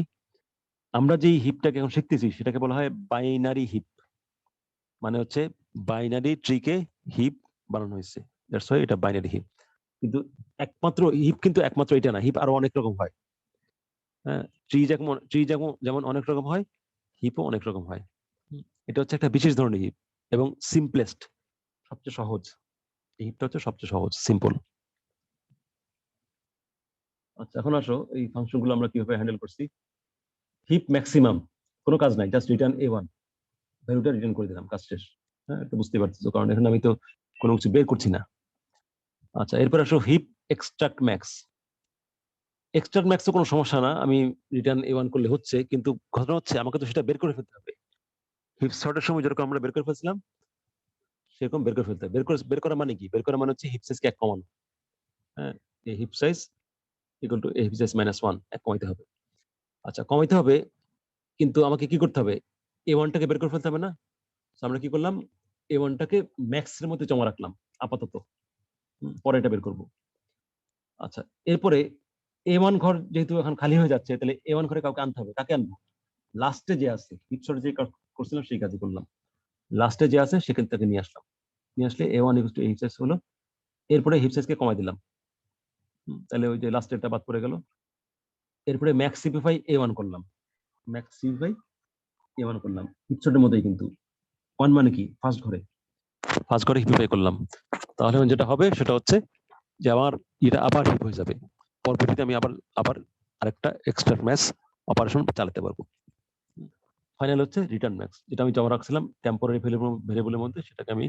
আমরা যেই হিপটাকে এখন শিখতেছি সেটাকে বলা হয় বাইনারি হিপ। মানে হচ্ছে বাইনারি ট্রিকে হিপ বানানো হয়েছে, দ্যাটস হোয়াই এটা বাইনারি হিপ। কিন্তু একমাত্র হিপ কিন্তু একমাত্র এটা না, হিপ আরো অনেক রকম হয়। হ্যাঁ, ট্রি যেমন অনেক রকম হয়, হিপও অনেক রকম হয়। এটা হচ্ছে একটা বিশেষ ধরনের হিপ এবং সিম্পলেস্ট, সবচেয়ে সহজ। এই হিপটা হচ্ছে সবচেয়ে সহজ, সিম্পল। আচ্ছা, এখন আসো এই ফাংশনগুলো আমরা কিভাবে হ্যান্ডেল করছি। হিপ ম্যাক্সিমাম, কোনো কাজ নাই, জাস্ট রিটার্ন A1, ভ্যালুটা রিটার্ন করে দিলাম, কাজ শেষ। হ্যাঁ, এটা বুঝতে পারতেছো, কারণ এখানে আমি তো কোনো কিছু বের করছি না। আচ্ছা, এরপর আসো হিপ এক্সট্রাক্ট ম্যাক্স। এক্সট্রাক্ট ম্যাক্সে কোনো সমস্যা না, আমি রিটার্ন A1 করলে হচ্ছে, কিন্তু ঘটনা হচ্ছে আমাকে তো সেটা বের করে ফেলতে হবে। হিপ সর্টের সময় যেরকম আমরা বের করে ফেলছিলাম সেরকম বের করে ফেলতে হবে। বের করা মানে কি? বের করা মানে হচ্ছে হিপ সাইজকে 1 কমানো। হ্যাঁ, এই heap size equal to heap size -1, 1 কমাইতে হবে। আচ্ছা, কমাইতে হবে, কিন্তু আমাকে কি করতে হবে? A1টাকে বের করে ফেলতে হবে না? আমরা কি করলাম? A1টাকে ম্যাক্সের মধ্যে জমা রাখলাম আপাতত, পরে এটা বের করব। আচ্ছা, এরপরে A1 ঘর যেহেতু এখন খালি হয়ে যাচ্ছে, তাহলে A1 ঘরে কাউকে আনতে হবে। কাকে আনবো? লাস্টে যে আছে, হিপ সর্ট যে কাজ করছিলাম সেই কাজই করলাম। লাস্টে যে আছে সেখান থেকে নিয়ে আসলাম, নিয়ে আসলে A1 equal to heap size হলো। এরপরে হিপ সাইজকে কমাই দিলাম, তাহলে ওই যে লাস্টেরটা বাদ পড়ে গেল। এরপরে ম্যাক্স সিম্পলিফাই A1 করলাম, ম্যাক্স সিম্পলিফাই A1 করলাম, হিপ সর্টের মধ্যেই কিন্তু 1 মানে কি? ফার্স্ট ঘরে হিপিফাই করলাম। তাহলে যেটা হবে সেটা হচ্ছে যে আমার এটা আবার হিপ হয়ে যাবে, পরবর্তীতে আমি আবার আরেকটা এক্সট্রাক্ট ম্যাক্স অপারেশন চালাতে পারবো। ফাইনাল হচ্ছে রিটার্ন ম্যাক্স, যেটা আমি জমা রাখছিলাম টেম্পোরারি ভেরিয়েবলের মধ্যে, সেটাকে আমি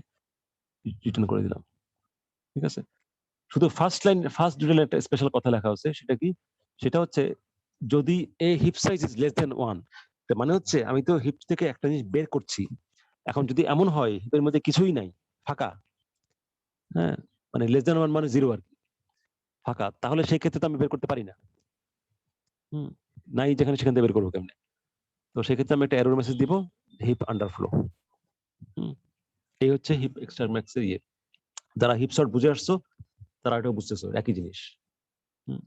রিটার্ন করে দিলাম। ঠিক আছে, শুধু ফার্স্ট ডিটেইলে একটা স্পেশাল কথা লেখা আছে, সেটা কি? সেটা হচ্ছে যদি a heap size is less than 1, তার মানে হচ্ছে আমি তো হিপ থেকে একটা জিনিস বের করছি। এখন যদি এমন হয় হিপের মধ্যে কিছুই নাই, ফাঁকা, হ্যাঁ, মানে লেস দ্যান 1 মানে 0 আর কি, ফাঁকা, তাহলে সেই ক্ষেত্রে তো আমি বের করতে পারি না। নাই যেখানে সেখান থেকে বের করবো কেমনে? তো সেক্ষেত্রে আমি একটা এরর মেসেজ দিব, হিপ আন্ডারফ্লো। এই হচ্ছে হিপ এক্সট্রাক্ট ম্যাক্স এর ইয়ে। যারা হিপ সর্ট বুঝে আসছো তারা এটাও বুঝতেছো, একই জিনিস।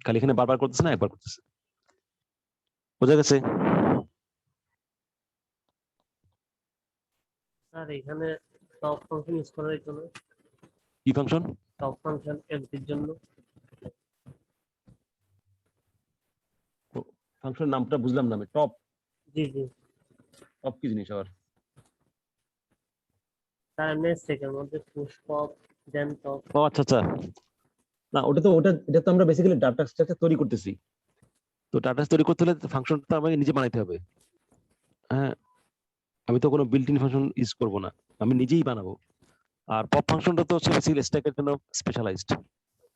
খালি এখানে বারবার করতেছে না, একবার করতেছে। বোঝা গেছে? স্যার এখানে টপ ফাংশন ইউজ করার জন্য, কি ফাংশন? টপ ফাংশন এলসির জন্য। ফাংশন নামটা বুঝলাম না আমি। টপ, জি জি টপ কি জিনিস আবার? স্যার এমনি সেকেন্ড মধ্যে পুশ পপ দেন টপ। ও আচ্ছা আচ্ছা, না এটা তো আমরা বেসিক্যালি ডাটা স্ট্রাকচার তৈরি করতেছি। তো ডাটা তৈরি করতে হলে ফাংশনটা আমাকে নিজে বানাইতে হবে। হ্যাঁ, আমি তো কোনো বিল্ট ইন ফাংশন ইউজ করব না, আমি নিজেই বানাবো। আর পপ ফাংশনটা তো হচ্ছে বেসিক্যালি স্ট্যাকের জন্য স্পেশালাইজড।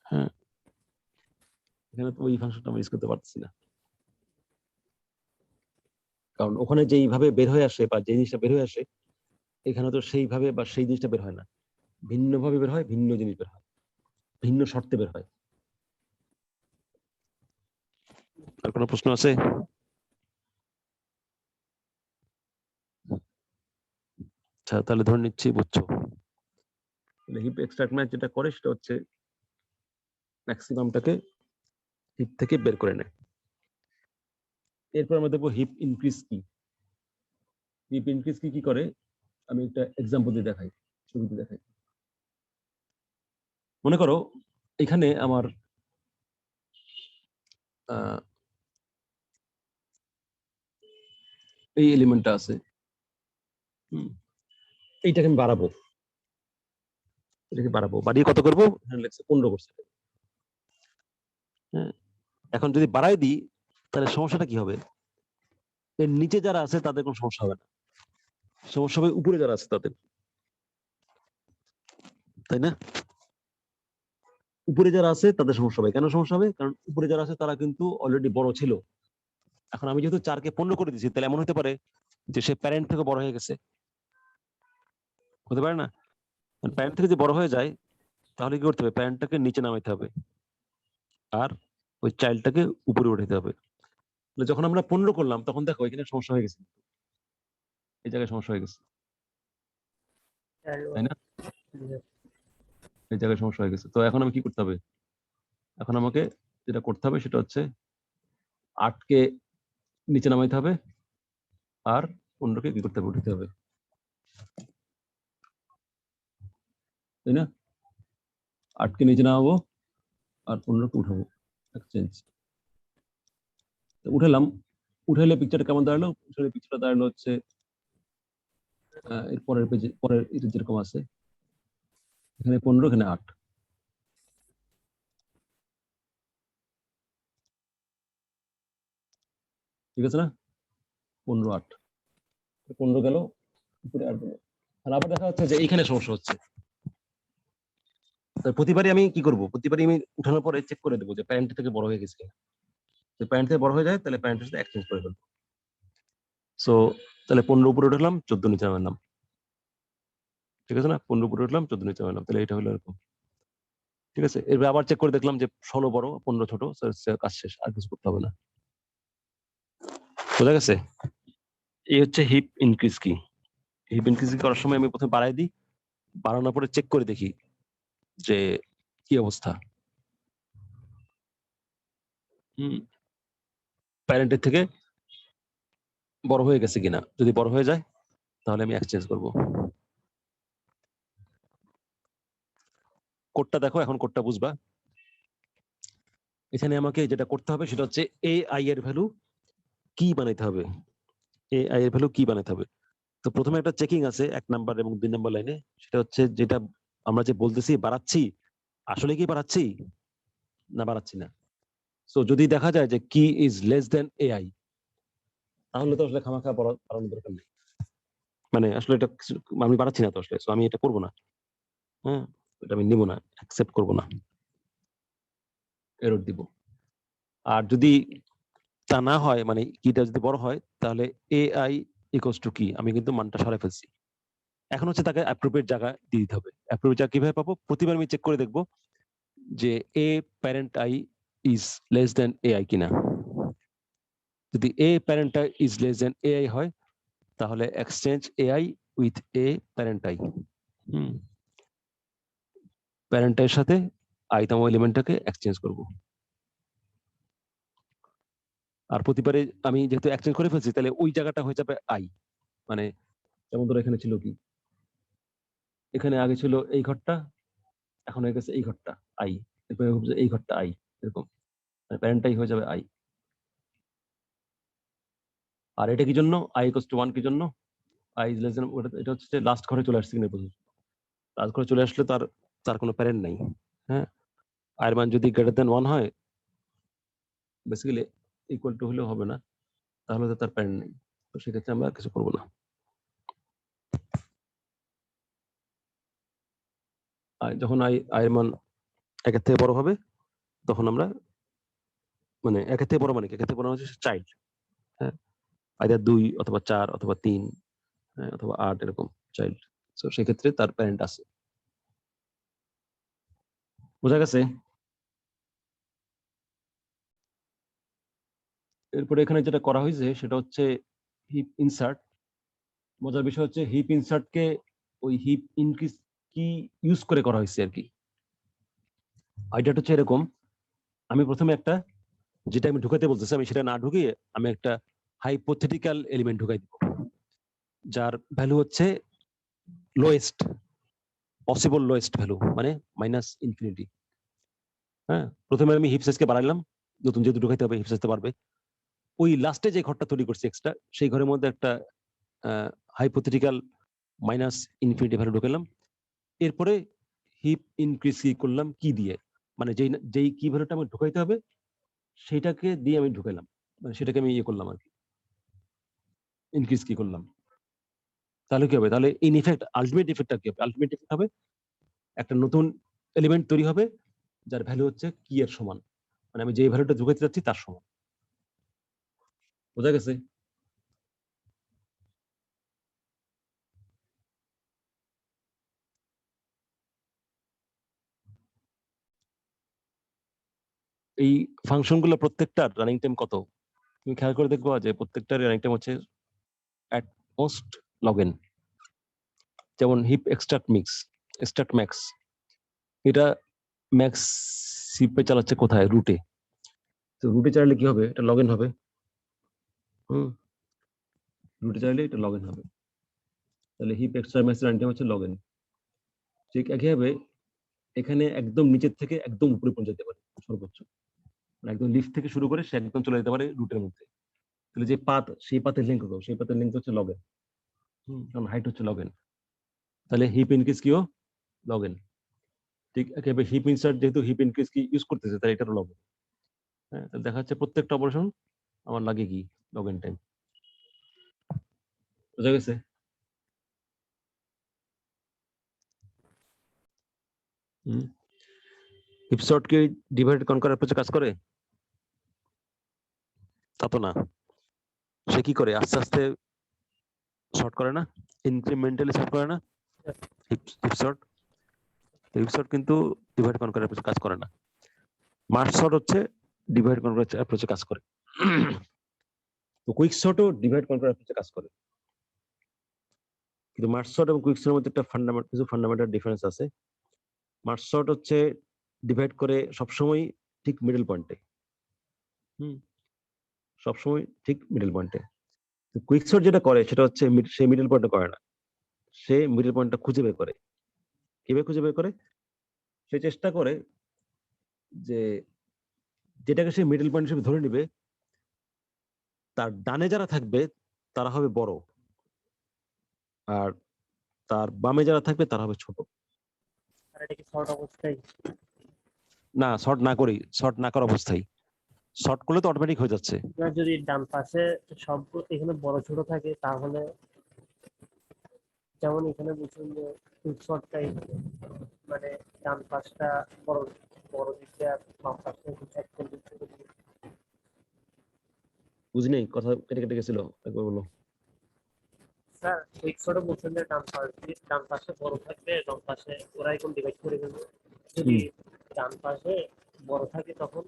হ্যাঁ, এখানে তো ওই ফাংশনটা আমি ইউজ করতে পারতেছি না, কারণ ওখানে যেইভাবে বের হয়ে আসে বা যে জিনিসটা বের হয়ে আসে এখানে তো সেইভাবে বা সেই জিনিসটা বের হয় না, ভিন্নভাবে বের হয়, ভিন্ন জিনিস বের হয়, ভিন্ন শর্তে বের হয়। আর কোনো প্রশ্ন আছে? আচ্ছা, তাহলে ধরে নিচ্ছি বুঝছো। হিপ এক্সট্রাক্ট ম্যাচ যেটা করে সেটা হচ্ছে ম্যাক্সিমামটাকে হিপ থেকে বের করে নেয়। এরপর আমরা দেখবো হিপ ইনক্রিজ কি। হিপ ইনক্রিজ কি করে আমি একটা এক্সাম্পল দিয়ে দেখাই, ছবিতে দেখাই। মনে করো এখানে আমার এই এলিমেন্টটা আছে, এইটাকে আমি বাড়াবো, এটাকে বাড়াবো, বাড়িয়ে কত করবো? 15 করছে। হ্যাঁ, এখন যদি বাড়াই দিই তাহলে সমস্যাটা কি হবে? এর নিচে যারা আছে তাদের কোনো সমস্যা হবে না, সমস্যা হবে উপরে যারা আছে তাদের, তাই না? উপরে যারা আছে তাদের সমস্যা হবে। কেন সমস্যা হবে? কারণ উপরে যারা আছে তারা কিন্তু অলরেডি বড় ছিল। এখন আমি যেহেতু 4 কে 15 করে দিচ্ছি, তাহলে এমন হতে পারে যে সে প্যারেন্ট থেকে বড় হয়ে গেছে, হতে পারে না? প্যারেন্ট থেকে যে বড় হয়ে যায় তাহলে কি করতে হবে? প্যারেন্টটাকে নিচে নামাইতে হবে আর ওই চাইল্ডটাকে উপরে উঠাইতে হবে। যখন আমরা 15 করলাম তখন দেখো এখানে সমস্যা হয়ে গেছে, এই জায়গায় সমস্যা হয়ে গেছে, তাই না? এই জায়গায় সমস্যা হয়ে গেছে। তো এখন আমি কি করতে হবে? এখন আমাকে যেটা করতে হবে সেটা হচ্ছে 8 কে নিচে নামাইতে হবে আর 15 কে কি করতে হবে? উঠাতে হবে, তাই না? 8 কে নিচে নামাবো আর 15 কে উঠাবো, এক্সচেঞ্জ। উঠালাম, উঠাইলে পিকচারটা কেমন দাঁড়ালো? উঠাইলে পিকচারটা দাঁড়ালো হচ্ছে এর পরের পেজে, পরের এটা যেরকম আছে, এখানে 15, এখানে 8। ঠিক আছে না? 15, 8, 15 গেল উপরে, 8 গেল। আর আবার দেখা যাচ্ছে যে এইখানে সমস্যা হচ্ছে। প্রতিবারই আমি কি করব? প্রতিবারই আমি উঠানোর পরে চেক করে দেবো যে প্যারেন্ট থেকে বড় হয়ে গেছে কিনা। যদি প্যারেন্ট থেকে বড় হয়ে যায় তাহলে প্যারেন্টের সাথে এক্সচেঞ্জ করে ফেলবো। সো তাহলে 15 উপরে উঠলাম, 14 নিচে নামালাম। ঠিক আছে না? 15 উপরে উঠলাম, 14 নিচে নামালাম, তাহলে এটা হলো এরকম। ঠিক আছে, এরপর আবার চেক করে দেখলাম যে 16 বড়, 15 ছোট, কাজ শেষ, আর কিছু করতে হবে না। বোঝা গেছে? এই হচ্ছে হিপ ইনক্রিজ কি। হিপ ইনক্রিজ করার সময় আমি প্রথমে বাড়াই দিই, বাড়ানোর পরে চেক করে দেখি যে কি অবস্থা, প্যারেন্টের থেকে বড় হয়ে গেছে কিনা। যদি বড় হয়ে যায় তাহলে আমি এক্সচেঞ্জ করব। কোডটা দেখো, এখন কোডটা বুঝবা। এখানে আমাকে যেটা করতে হবে সেটা হচ্ছে AI এর ভ্যালু কি বানাইতে হবে। AI এর ভ্যালু কি বানাইতে হবে। তো প্রথমে একটা চেকিং আছে 1 নাম্বার এবং 2 নাম্বার লাইনে, সেটা হচ্ছে যেটা আমরা যে বলতেছি বাড়াচ্ছি, আসলে কি বাড়াচ্ছি না বাড়াচ্ছি না। সো যদি দেখা যায় যে কি ইজ লেস দেন AI, তাহলে তো আসলে খামাখা বাড়ানোর দরকার নেই, মানে আসলে এটা আমি বাড়াচ্ছি না তো আসলে, সো আমি এটা করবো না। হ্যাঁ, এটা আমি নিব না, অ্যাকসেপ্ট করবো না, এরর দিব। আর যদি তা না হয় মানে কিটা যদি বড় হয় তাহলে AI ইকুয়ালস টু কি, আমি কিন্তু মানটা সরাই ফেলছি। এখন হচ্ছে তাকে অ্যাপ্রোপ্রিয়েট জায়গা দিয়ে দিতে হবে। অ্যাপ্রোপ্রিয়েট জায়গা কিভাবে পাবো? প্রতিবার আমি চেক করে দেখবো যে a parent i is less then AI কিনা। যদি a parent i is less then AI হয় তাহলে exchange AI with a parent i। প্যারেন্টের সাথে i তম এলিমেন্টটাকে এক্সচেঞ্জ করব। আর প্রতিবারে আমি যেহেতু এক্সচেঞ্জ করে ফেলছি তাহলে ওই জায়গাটা হয়ে যাবে i। মানে যেমন ধরো এখানে ছিল কি, এখানে আগে ছিল এই ঘরটা, এখন হয়ে গেছে এই ঘরটা i, এরপরে হবে এই ঘরটা i, এরকম প্যারেন্টটাই হয়ে যাবে i। আর এটা কি জন্য i ইকুয়ালস টু 1 কি জন্য? i ইজ লেস দেন, এটা হচ্ছে লাস্ট ঘরে চলে আসছে কিনা বুঝুন। লাস্ট ঘরে চলে আসলে তার কোনো প্যারেন্ট নাই। হ্যাঁ, i এর মান যদি গ্রেটার দেন 1 হয়, বেসিক্যালি ইকুয়াল টু হলেও হবে না, তাহলে তো তার প্যারেন্ট নেই। তো সেক্ষেত্রে আমরা কিছু করবো না। যখন i এর মান 1 এর থেকে বড় হবে তখন আমরা মানে 1 এর থেকে বড় মানে কি, 1 এর থেকে বড় হচ্ছে চাইল্ড। হ্যাঁ, আইদার 2 অথবা 4 অথবা 3 অথবা 8 এরকম চাইল্ড। তো সেক্ষেত্রে তার প্যারেন্ট আছে। বোঝা গেছে? এরপরে এখানে যেটা করা হয়েছে সেটা হচ্ছে হিপ ইনসার্ট। মজার বিষয় হচ্ছে হিপ ইনসার্টকে ওই হিপ ইনক্রিজ কি ইউজ করে করা হয়েছে আর কি। আইডিয়াটা হচ্ছে এরকম, আমি প্রথমে একটা, যেটা আমি ঢুকাতে বলতেছি আমি সেটা না ঢুকিয়ে আমি একটা হাইপোথেটিক্যাল এলিমেন্ট ঢুকাই দিব, যার ভ্যালু হচ্ছে লোয়েস্ট পসিবল লোয়েস্ট ভ্যালু, মানে -ইনফিনিটি। হ্যাঁ, প্রথমে আমি হিপ সাইজকে বাড়াইলাম, নতুন যেহেতু ঢুকাইতে হবে হিপ সাইজতে পারবে। ওই লাস্টে যে ঘরটা তৈরি করছি এক্সট্রা, সেই ঘরের মধ্যে একটা হাইপোথেটিক্যাল -ইনফিনিটি ভ্যালু ঢুকালাম। এরপরে হিপ ইনক্রিজ কি করলাম কি দিয়ে, মানে যেই কি ভ্যালুটা আমি ঢুকাইতে হবে সেইটাকে দিয়ে আমি ঢুকাইলাম, মানে সেটাকে আমি ইয়ে করলাম আর কি, ইনক্রিজ কি করলাম। তাহলে কি হবে? তাহলে ইন ইফেক্ট আলটিমেট ইফেক্টটা কি হবে? আলটিমেট ইফেক্ট হবে একটা নতুন এলিমেন্ট তৈরি হবে যার ভ্যালু হচ্ছে কি এর সমান, মানে আমি যে ভ্যালুটা ঢুকাইতে যাচ্ছি তার সমান। বোঝা গেছে? এই ফাংশনগুলো প্রত্যেকটার রানিং টাইম কত? তুমি খেয়াল করে দেখবো যে প্রত্যেকটার রানিং টাইম হচ্ছে at most log n। যেমন হিপ এক্সট্রাক্ট ম্যাক্স, এটা ম্যাক্স হিপে চালাচ্ছে কোথায়? রুটে। তো রুটে চালালে কি হবে? এটা লগ ইন হবে। রুটে চাইলে এটা লগ ইন হবে। তাহলে heap extract max run time হচ্ছে লগ ইন। ঠিক একইভাবে এখানে একদম নিচের থেকে একদম উপরে পৌঁছে যেতে পারে সর্বোচ্চ, মানে একদম লিফট থেকে শুরু করে সে একদম চলে যেতে পারে রুটের মধ্যে। তাহলে যে পাথ, সেই পাথের লিঙ্ক কত? সেই পাথের লিঙ্ক হচ্ছে লগ ইন, কারণ হাইট হচ্ছে লগ ইন। তাহলে হিপ ইনক্রিজ কিও লগ ইন। ঠিক একেবারে হিপ ইনসার্ট যেহেতু হিপ ইনক্রিজ কি ইউজ করতেছে তাই এটারও লগ ইন। হ্যাঁ, তাহলে দেখা যাচ্ছে প্রত্যেকটা অপারেশন আমার লাগে কি লগ ইন টাইম। বোঝা গেছে? হিপ সর্ট কি ডিভাইড কনকার অ্যাপ্রোচে কাজ করে? তা তো না। সে কি করে? আস্তে আস্তে শর্ট করে না, ইনক্রিমেন্টালি শর্ট করে না হিপ সর্ট কিন্তু ডিভাইড কনকার অ্যাপ্রোচে কাজ করে না। মার্জ সর্ট হচ্ছে ডিভাইড কনকার অ্যাপ্রোচে কাজ করে। তো কুইক সর্টও ডিভাইড কনকার অ্যাপ্রোচে কাজ করে, কিন্তু মার্জ সর্ট এবং কুইক সর্টের মধ্যে একটা ফান্ডামেন্টাল ডিফারেন্স আছে। মার্জ সর্ট হচ্ছে ডিভাইড করে সবসময় ঠিক মিডল পয়েন্টে, সবসময় ঠিক মিডল পয়েন্টে। কুইক সর্ট যেটা করে সেটা হচ্ছে সে মিডল পয়েন্টে করে না, সে মিডল পয়েন্টটা খুঁজে বের করে। কিভাবে খুঁজে বের করে? সে চেষ্টা করে যে যেটাকে সে মিডল পয়েন্ট হিসেবে ধরে নিবে তার ডানে যারা থাকবে তারা হবে বড়, আর তার বামে যারা থাকবে তারা হবে ছোট। আর এটা কি শর্ট অবস্থায়? না, শর্ট না করা অবস্থায়। শর্ট করলে তো অটোমেটিক হয়ে যাচ্ছে। না, যদি ডান পাশে সব এখানে বড় ছোট থাকে তাহলে, যেমন এখানে বুঝুন যে কুইক শর্টটাই মানে ডান পাশটা বড় বড় দিকে আর বাম পাশটা একদম ছোট দিকে। বুঝি নাই, কথা কেটে কেটে গেছিল, একবার বলো। স্যার কুইকশটে বলছেন যে ডান পাশে বড় থাকবে, ডান পাশে ওরা এখন ডিভাইড করে দেবে। যদি ডান পাশে বড় থাকে তখন,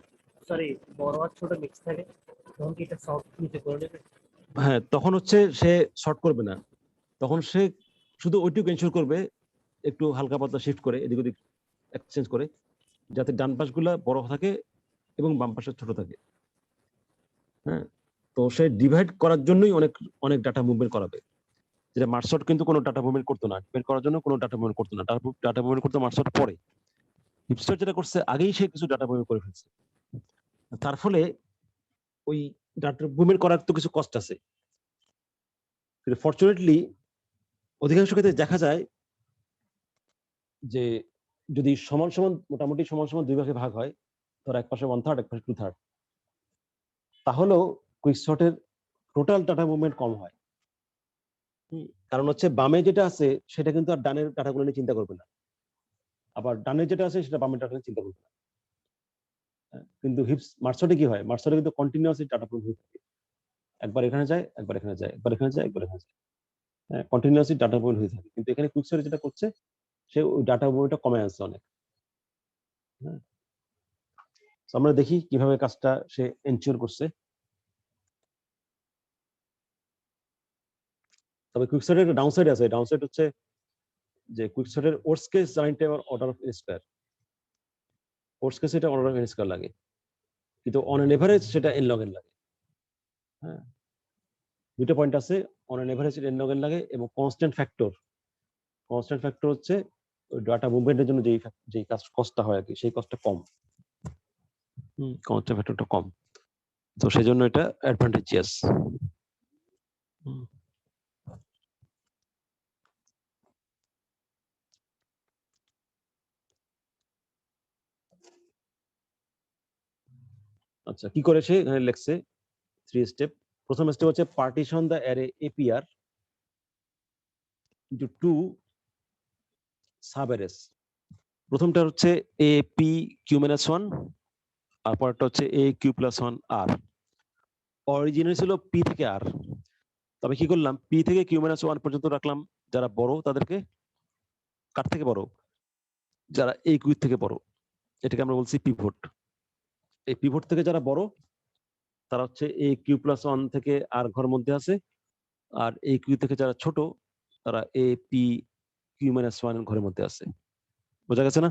সরি বড় আর ছোট মিক্স থাকে, তখন কি এটা সফট নিচে করে নেবে? হ্যাঁ, তখন হচ্ছে সে শর্ট করবে না, তখন সে শুধু ওইটুকু এনশিওর করবে, একটু হালকা পাতলা শিফট করে এদিক ওদিক এক্সচেঞ্জ করে, যাতে ডান পাশগুলা বড় থাকে এবং বাম পাশে ছোট থাকে। হ্যাঁ, তো সে ডিভাইড করার জন্যই অনেক অনেক ডাটা মুভমেন্ট করাবে, যেটা মার্কশট কিন্তু কোনো ডাটা মুভমেন্ট করতো না, ডিভাইড করার জন্য কোনো ডাটা মুভমেন্ট করতো না, ডাটা মুভমেন্ট করতো মার্কশট পরে। হিপস্টার যেটা করছে, আগেই সে কিছু ডাটা মুভমেন্ট করে ফেলছে, তার ফলে ওই ডাটা মুভমেন্ট করার তো কিছু কষ্ট আছে। ফরচুনেটলি অধিকাংশ ক্ষেত্রে দেখা যায় যে যদি সমান সমান মোটামুটি সমান সমান দুই ভাগে ভাগ হয়, ধর এক পাশে 1/3 এক পাশে 2/3, তাহলেও কুইকশটের টোটাল ডাটা মুভমেন্ট কম হয়। কারণ হচ্ছে বামে যেটা আছে সেটা কিন্তু আর ডানের ডাটাগুলো নিয়ে চিন্তা করবে না, আবার ডানের যেটা আছে সেটা বামের ডাটা নিয়ে চিন্তা করবে না। কিন্তু মার্কশটে কি হয়, মার্কশটে কিন্তু কন্টিনিউয়াসলি ডাটা মুভ হয়ে থাকে, একবার এখানে যায় একবার এখানে যায়, একবার এখানে যায় একবার এখানে যায়, কন্টিনিউয়াসলি ডাটা মুভ হয়ে থাকে। কিন্তু এখানে কুইকশটে যেটা করছে, সে ওই ডাটা মুভমেন্টটা কমে আসছে অনেক। হ্যাঁ, আমরা দেখি কিভাবে কাজটা সে এনশিওর করছে। তবে কুইকশটের একটা ডাউনসাইড আছে, ডাউনসাইড হচ্ছে যে কুইকশটের worst case running time order of n square, worst case এটা অর্ডার অফ n স্কয়ার লাগে, কিন্তু অন এন এভারেজ সেটা n log n লাগে। হ্যাঁ, দুটো পয়েন্ট আছে, on an average n log n লাগে, এবং কনস্ট্যান্ট ফ্যাক্টর হচ্ছে ওই ডাটা মুভমেন্টের জন্য যেই কাজ কষ্টটা হয় আর কি, সেই কষ্টটা কম। কনস্ট্যান্ট ফ্যাক্টরটা কম, তো সেই জন্য এটা অ্যাডভান্টেজিয়াস। আচ্ছা, কি করে সে এখানে লেখছে 3 স্টেপ। প্রথম স্টেপ হচ্ছে partition the array APR into 2 sub arrays. প্রথমটা হচ্ছে APQ-1 আর পরেরটা হচ্ছে AQ+1 R। অরিজিনাল ছিল P থেকে R, তবে কি করলাম, P থেকে Q-1 পর্যন্ত রাখলাম যারা বড় তাদেরকে, কার থেকে বড়, যারা AQ থেকে বড়, এটাকে আমরা বলছি পিভট। এই পিভট থেকে যারা বড় তারা হচ্ছে AQ+1 থেকে R ঘর মধ্যে আছে, আর AQ থেকে যারা ছোট তারা APQ-1 ঘরের মধ্যে আছে। বোঝা গেছে না?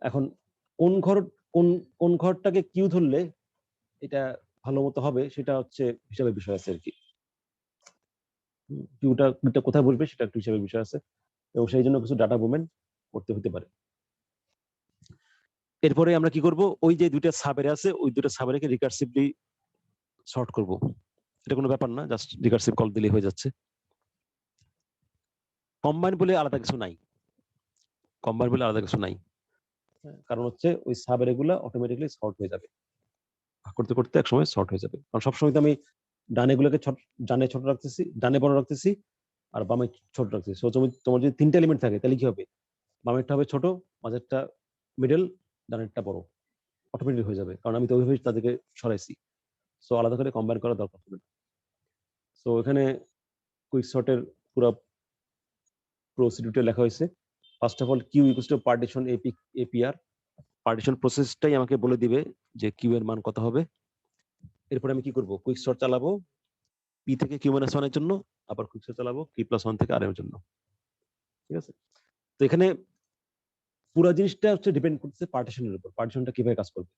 এখন কোন ঘরটাকে কিউ ধরলে এটা ভালো মতো হবে, সেটা হচ্ছে হিসাবের বিষয় আছে আর কি। কিউটা কোথায় বসবে সেটা একটু হিসাবের বিষয় আছে, এবং সেই জন্য কিছু ডাটা মুভমেন্ট করতে হতে পারে। এরপরে আমরা কি করব, ওই যে দুইটা সাবএরে আছে, ওই দুইটা সাবএরেকে রিকার্সিভলি সর্ট করব। এটা কোনো ব্যাপার না, জাস্ট রিকার্সিভ কল দিলেই হয়ে যাচ্ছে। কম্বাইন বলে আলাদা কিছু নাই, কারণ হচ্ছে ওই সাবএরে গুলা অটোমেটিক্যালি সর্ট হয়ে যাবে, করতে করতে এক সময় সর্ট হয়ে যাবে। কারণ সবসময় তো আমি ডানে গুলোকে ডানে ছোট রাখতেছি, ডানে বড় রাখতেছি, আর বামে ছোট রাখতেছি। সো তোমার যদি 3টা এলিমেন্ট থাকে তাহলে কি হবে, বামেরটা হবে ছোট, মাঝেরটা মিডল, ডানেরটা বড়, অটোমেটিক হয়ে যাবে, কারণ আমি তো ওইভাবে তাদেরকে সরাইছি। সো আলাদা করে কম্বাইন করার দরকার হবে না। সো এখানে কুইক সর্টের পুরো প্রসিডিউরটা লেখা হয়েছে। First of all q equals to partition APR। Partition প্রসেসটাই আমাকে বলে দিবে যে কিউ এর মান কত হবে। এরপরে আমি কি করব, কুইক সর্ট চালাবো P থেকে Q-1 এর জন্য, আবার কুইক সর্ট চালাবো Q+1 থেকে R এর জন্য। ঠিক আছে, তো এখানে পুরো জিনিসটা হচ্ছে ডিপেন্ড করতেছে পার্টিশনের উপর, পার্টিশনটা কিভাবে কাজ করবে।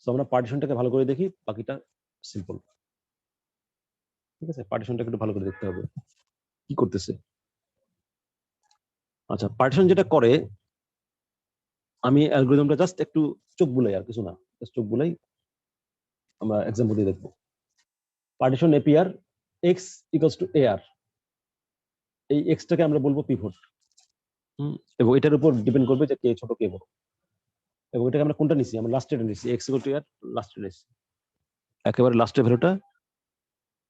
সো আমরা পার্টিশনটাকে ভালো করে দেখি, বাকিটা সিম্পল। ঠিক আছে, পার্টিশনটাকে একটু ভালো করে দেখতে হবে কি করতেছে। আচ্ছা, পার্টিশন যেটা করে, আমি অ্যালগরিদমটা জাস্ট একটু চোখ বুলাই, আর কিছু না, জাস্ট চোখ বুলাই, আমরা এক্সাম্পল দিয়ে দেখবো। Partition APR x equals to AR, এই এক্সটাকে আমরা বলবো পিভট, এবং এটার উপর ডিপেন্ড করবে যে কে ছোট কে বড়, এবং এটাকে আমরা কোনটা নিছি, আমরা লাস্টে নিছি, x ইকুয়াল টু AR লাস্টে নিছি, একেবারে লাস্টের ভ্যালুটা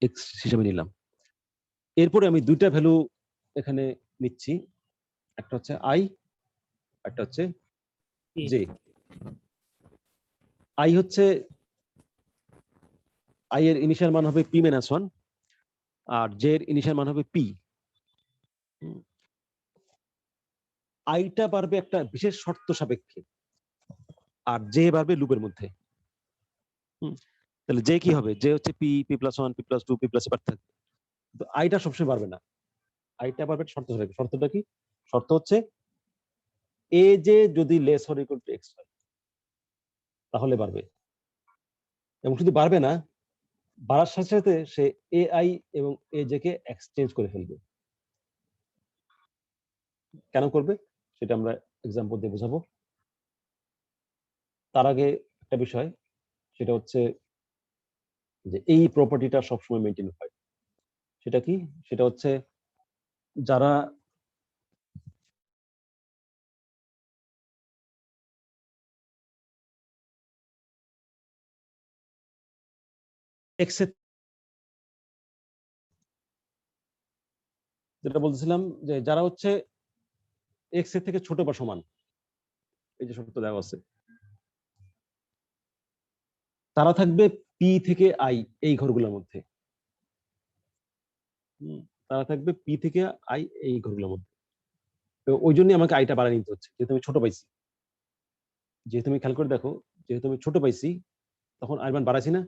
x হিসেবে নিলাম। এরপরে আমি দুইটা ভ্যালু এখানে নিচ্ছি, একটা হচ্ছে I, একটা হচ্ছে J। আই হচ্ছে আই এর ইনিশিয়াল মান হবে p-1 আর জে এর ইনিশিয়াল মান হবে p। আইটা পারবে একটা বিশেষ শর্ত সাপেক্ষে আর জে পারবে লুপের মধ্যে। তাহলে জে কি হবে? জে হচ্ছে p+1 p+2 p+, থাকবে। তো আইটা সবসময় পারবে না, আইটা পারবে শর্ত সাপেক্ষে। শর্তটা কি? শর্ত হচ্ছে এ জে যদি less or equal to x হয় তাহলে পারবে, এবং শুধু পারবে না, বাড়ার সাথে সাথে সে এ আই এবং এ জে কে এক্সচেঞ্জ করে ফেলবে। কেন করবে সেটা আমরা এক্সাম্পল দিয়ে বোঝাবো। তার আগে একটা বিষয়, সেটা হচ্ছে যে এই প্রপার্টিটা সবসময় মেনটেন হয়। সেটা কি? সেটা হচ্ছে যারা এক্স এর, যেটা বলছিলাম যে যারা হচ্ছে এক্স এর থেকে ছোট বা সমান, এই যে শর্ত দেওয়া আছে, তারা থাকবে পি থেকে আই এই ঘরগুলোর মধ্যে। তারা থাকবে পি থেকে আই এই ঘরগুলোর মধ্যে। তো ওই জন্য আমাকে আইটা বাড়ায় নিতে হচ্ছে, যেহেতু আমি ছোট পাইছি। যেহেতু আমি খেয়াল করে দেখো, যেহেতু আমি ছোট পাইছি তখন আই মান বাড়াইছি না।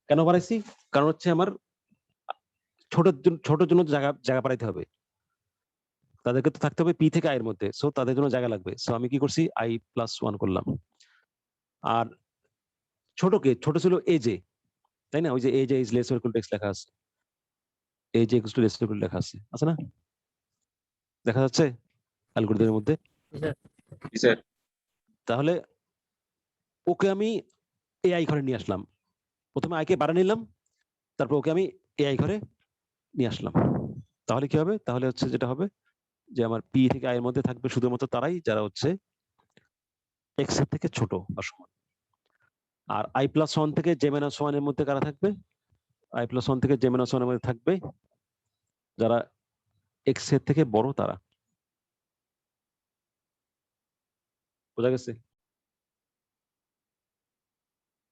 কেন বাড়াইছি? কারণ হচ্ছে আমার ছোটের জন্য জায়গা বাড়াইতে হবে, তাদেরকে তো থাকতে হবে পি থেকে আই এর মধ্যে, সো তাদের জন্য জায়গা লাগবে। সো আমি কি করছি? i+1 করলাম। আর ছোট ছিল এ জে, তাই না? ওই যে A J is less or equal to x লেখা আছে, A J equal to less or equal to লেখা আছে না? দেখা যাচ্ছে অ্যালগরিদমের মধ্যে? জি স্যার। তাহলে ওকে আমি এআই ঘরে নিয়ে আসলাম। প্রথমে আইকে বাড়া নিলাম, তারপর ওকে আমি এআই ঘরে নিয়ে আসলাম। তাহলে কি হবে? তাহলে হচ্ছে যেটা হবে যে আমার পি থেকে আই এর মধ্যে থাকবে শুধুমাত্র তারাই যারা হচ্ছে এক্স এর থেকে ছোট বা সমান। আর i+1 থেকে j-1 এর মধ্যে কারা থাকবে? i+1 থেকে j-1 এর মধ্যে থাকবে যারা এক্স এর থেকে বড়, তারা। বোঝা গেছে?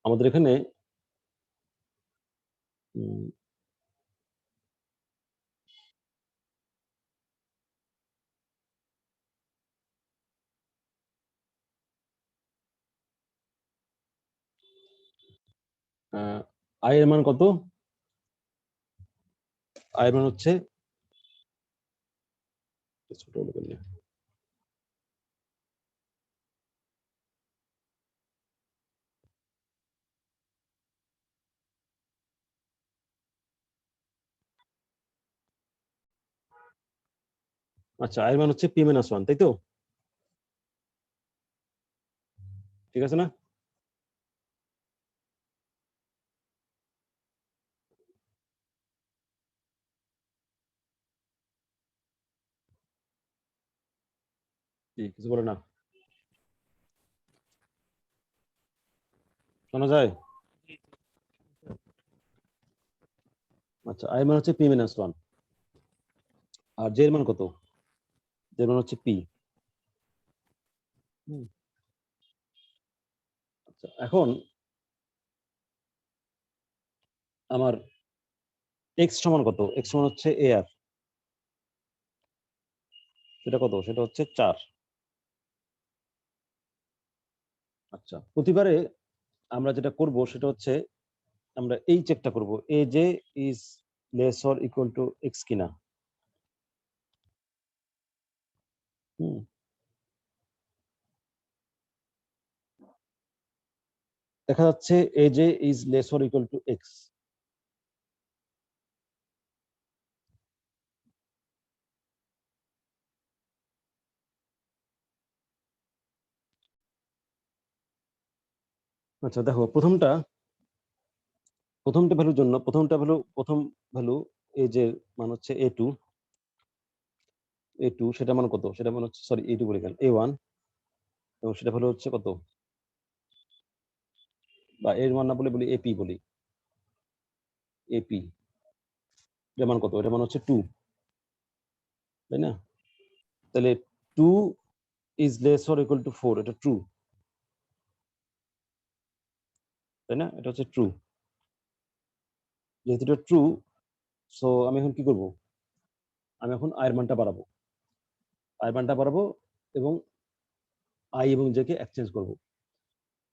আমাদের এখানে আই এর মান কত? আই এর মান হচ্ছে ছোট হলো কেন? আচ্ছা, আই এর মান হচ্ছে p-1, তাই তো? ঠিক আছে না? কিছু বলে না? শোনা যায়? আচ্ছা, আই এর মান হচ্ছে p-1 আর জে এর মান কত? জে এর মান হচ্ছে p। আচ্ছা, এখন আমার এক্স সমান কত? এক্স সমান হচ্ছে এ আর, সেটা কত? সেটা হচ্ছে 4। আচ্ছা, প্রতিবারে আমরা যেটা করব সেটা হচ্ছে আমরা এই চেকটা করব, A J is less or equal to x কিনা। দেখা যাচ্ছে A J is less or equal to x. আচ্ছা দেখো, প্রথমটা ভ্যালুর জন্য প্রথম ভ্যালু এ জে মান হচ্ছে a2, সেটা মান কত? সেটা মান হচ্ছে, সরি a2 বলে গেল, a1, এবং সেটা ভ্যালু হচ্ছে কত? বা এর মান না বলি এপি বলি, এপি এর মান কত? এটা মান হচ্ছে 2, তাই না? তাহলে 2 is less or equal to 4, এটা ট্রু। তাই না? এটা হচ্ছে ট্রু। যেহেতু এটা ট্রু, সো আমি এখন কি করব? আমি এখন i এর মানটা বাড়াবো। i এর মানটা বাড়াবো এবং i এবং j কে এক্সচেঞ্জ করব।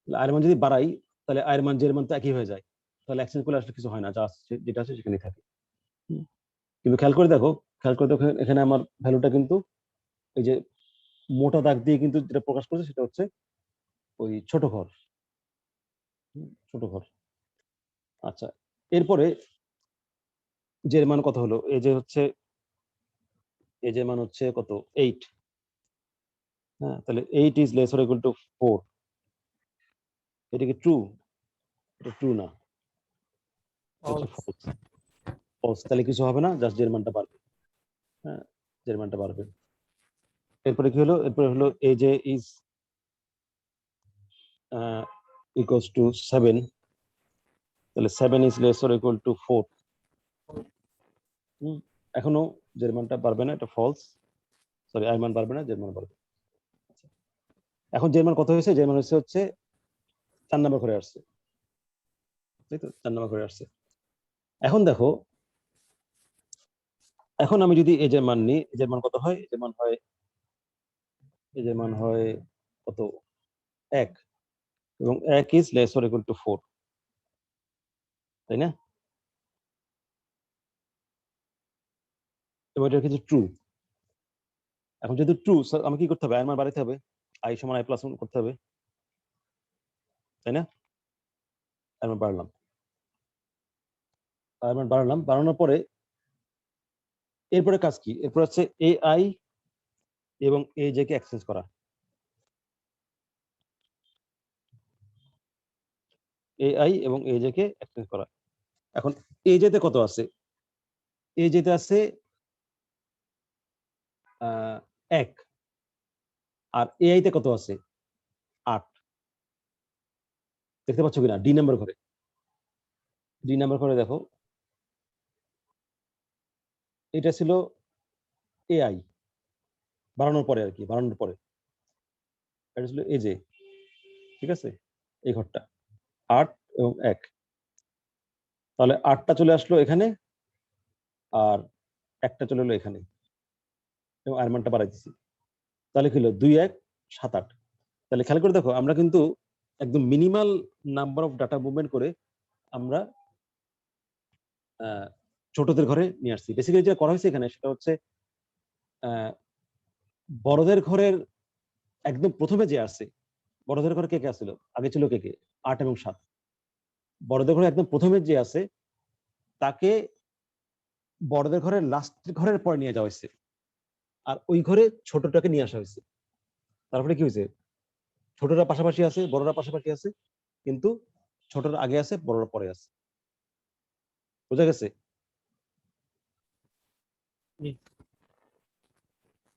তাহলে i এর মান যদি বাড়াই তাহলে i এর মান j এর মান তো একই হয়ে যায়। তাহলে এক্সচেঞ্জ করলে আসলে কিছু হয় না, যা আছে যেটা আছে সেখানেই থাকে। কিন্তু খেয়াল করে দেখো এখানে আমার ভ্যালুটা কিন্তু এই যে মোটা দাগ দিয়ে কিন্তু যেটা প্রকাশ করছে সেটা হচ্ছে ওই ছোট ঘর। ছোট ঘর। আচ্ছা, এরপরে j এর মান কত হলো? এই যে হচ্ছে এই যে মান হচ্ছে কত? 8। হ্যাঁ, তাহলে 8 is less or equal to 4। এটা কি ট্রু? এটা ট্রু না, এটা ফলস। ফলস, তাহলে কিছু হবে না, জাস্ট এর মানটা বাড়বে। হ্যাঁ, এর মানটা বাড়বে। এরপরে কি হলো? এরপরে হলো aj is equals to 7। তাহলে 7 is less or equal to 4। এখনো এর মানটা বাড়বে না, এটা ফলস। সরি, i মান বাড়বে না, এর মান বাড়বে। এখন এর মান কত হয়েছে? এর মান হচ্ছে 4 নাম্বার ঘরে আসছে, তাই তো? 4 নাম্বার ঘরে আসছে। এখন দেখো, এখন আমি যদি এর মান নিই, এর মান কত হয়? এর মান হয় কত? 1, এবং 1 is less or equal to 4, তাই না? এবং এটা কিন্তু ট্রু। এখন যেহেতু ট্রু, আমি কি করতে হবে? i এর মান বাড়াতে হবে, i সমান i প্লাস 1 করতে হবে, তাই না? i এর মান বাড়ালাম, বাড়ানোর পরে এরপরে কাজ কি? এরপর হচ্ছে ai এবং aj কে এক্সচেঞ্জ করা। ai এবং aj কে এক্সচেঞ্জ করা। এখন aj তে কত আছে? aj তে আছে 1, আর ai তে কত আছে? 8। দেখতে পাচ্ছ কিনা? ডি নাম্বার ঘরে, ডি নাম্বার ঘরে দেখো, এটা ছিল ai বাড়ানোর পরে আর কি, বাড়ানোর পরে এটা ছিল aj, ঠিক আছে? এই ঘরটা 8 এবং 1, তাহলে 8টা চলে আসলো এখানে আর 1টা চলে এলো এখানে, এবং আর মানটা বাড়াই দিছি। তাহলে কি হলো? 2 1 7 8। তাহলে খেয়াল করে দেখো, আমরা কিন্তু একদম minimal number of data movement করে আমরা ছোটদের ঘরে নিয়ে আসছি। বেসিক্যালি যেটা করা হয়েছে এখানে সেটা হচ্ছে বড়দের ঘরের একদম প্রথমে যে আসছে, বড়দের ঘরে কে কে আসছিল? আগে ছিল কে কে? 8 এবং 7। বড়দের ঘরে একদম প্রথমে যে আছে তাকে বড়দের ঘরের লাস্ট ঘরের পরে নিয়ে যাওয়া হয়েছে, আর ওই ঘরে ছোটটাকে নিয়ে আসা হয়েছে। তারপরে কি হয়েছে? ছোটরা পাশাপাশি আছে, বড়রা পাশাপাশি আছে, কিন্তু ছোটরা আগে আছে, বড়রা পরে আছে। বোঝা গেছে?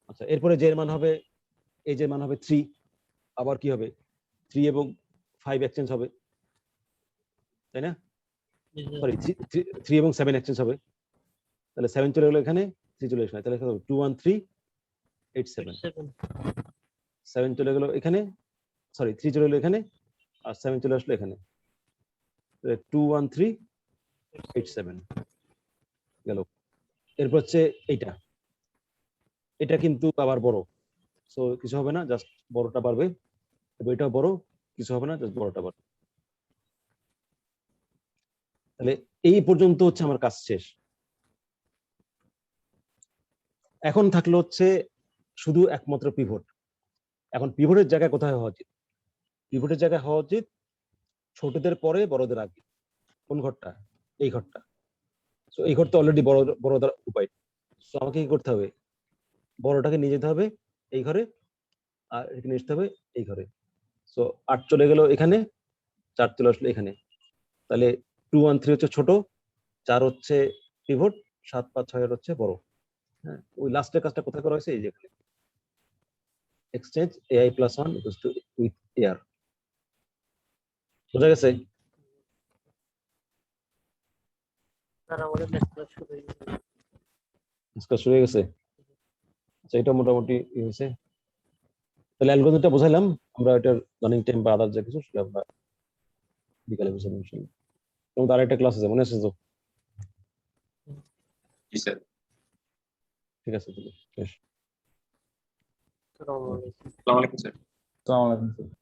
আচ্ছা, এরপরে যে এর মান হবে, এই যে মান হবে 3। আবার কি হবে? 3 এবং 5 এক্সচেঞ্জ হবে, তাই না? সরি, 3 এবং 7 এক্সচেঞ্জ হবে। তাহলে 7 চলে গেলো এখানে, 3 চলে এসে, তাহলে 2 1 3 8 7। 7 চলে গেলো এখানে, সরি 3 চলে গেলো এখানে, আর 7 চলে আসলো এখানে। 2 1 3 8 7 গেল। এরপর হচ্ছে এইটা, এটা কিন্তু আবার বড়, সো কিছু হবে না, জাস্ট বড়টা বাড়বে। এটাও বড়, কিছু হবে না, জাস্ট বড়টা বাড়বে। তাহলে এই পর্যন্ত হচ্ছে আমার কাজ শেষ। এখন থাকলো হচ্ছে শুধু একমাত্র পিভট। এখন পিভটের জায়গায় কোথায় হওয়া উচিত? পিভটের জায়গায় হওয়া উচিত ছোটদের পরে বড়দের আগে। কোন ঘরটা? এই ঘরটা। সো এই ঘরটা অলরেডি বড়দের অকুপাইড। সো আমাকে কি করতে হবে? বড়টাকে নিয়ে যেতে হবে এই ঘরে, আর এটাকে নিয়ে যেতে হবে এই ঘরে। সো 8 চলে গেল এখানে, 4 চলে আসলো এখানে। তাহলে 2 1 3 হচ্ছে ছোট, 4 হচ্ছে পিভট, 7 5 6 হচ্ছে বড়। হ্যাঁ, ওই লাস্টের কাজটা কোথায় করা হয়েছে? এই যে এখানে, exchange ai plus 1 equals to with ar। বোঝা গেছে? স্যার আমাদের লেকচার শুরু হয়ে গেছে। ডিসকাস শুরু হয়ে গেছে। আচ্ছা, এটা মোটামুটি হয়েছে। তাহলে অ্যালগরিদমটা বোঝাইলাম আমরা, এটার রানিং টাইম বা আদার যা কিছু সেটা আমরা বিকালে বুঝাবো ইনশাআল্লাহ। এবং তার একটা ক্লাস আছে, মনে আছে তো? জি স্যার। ঠিক আছে তাহলে শেষ। আসসালামু আলাইকুম। আসসালামু আলাইকুম স্যার। আসসালামু আলাইকুম স্যার।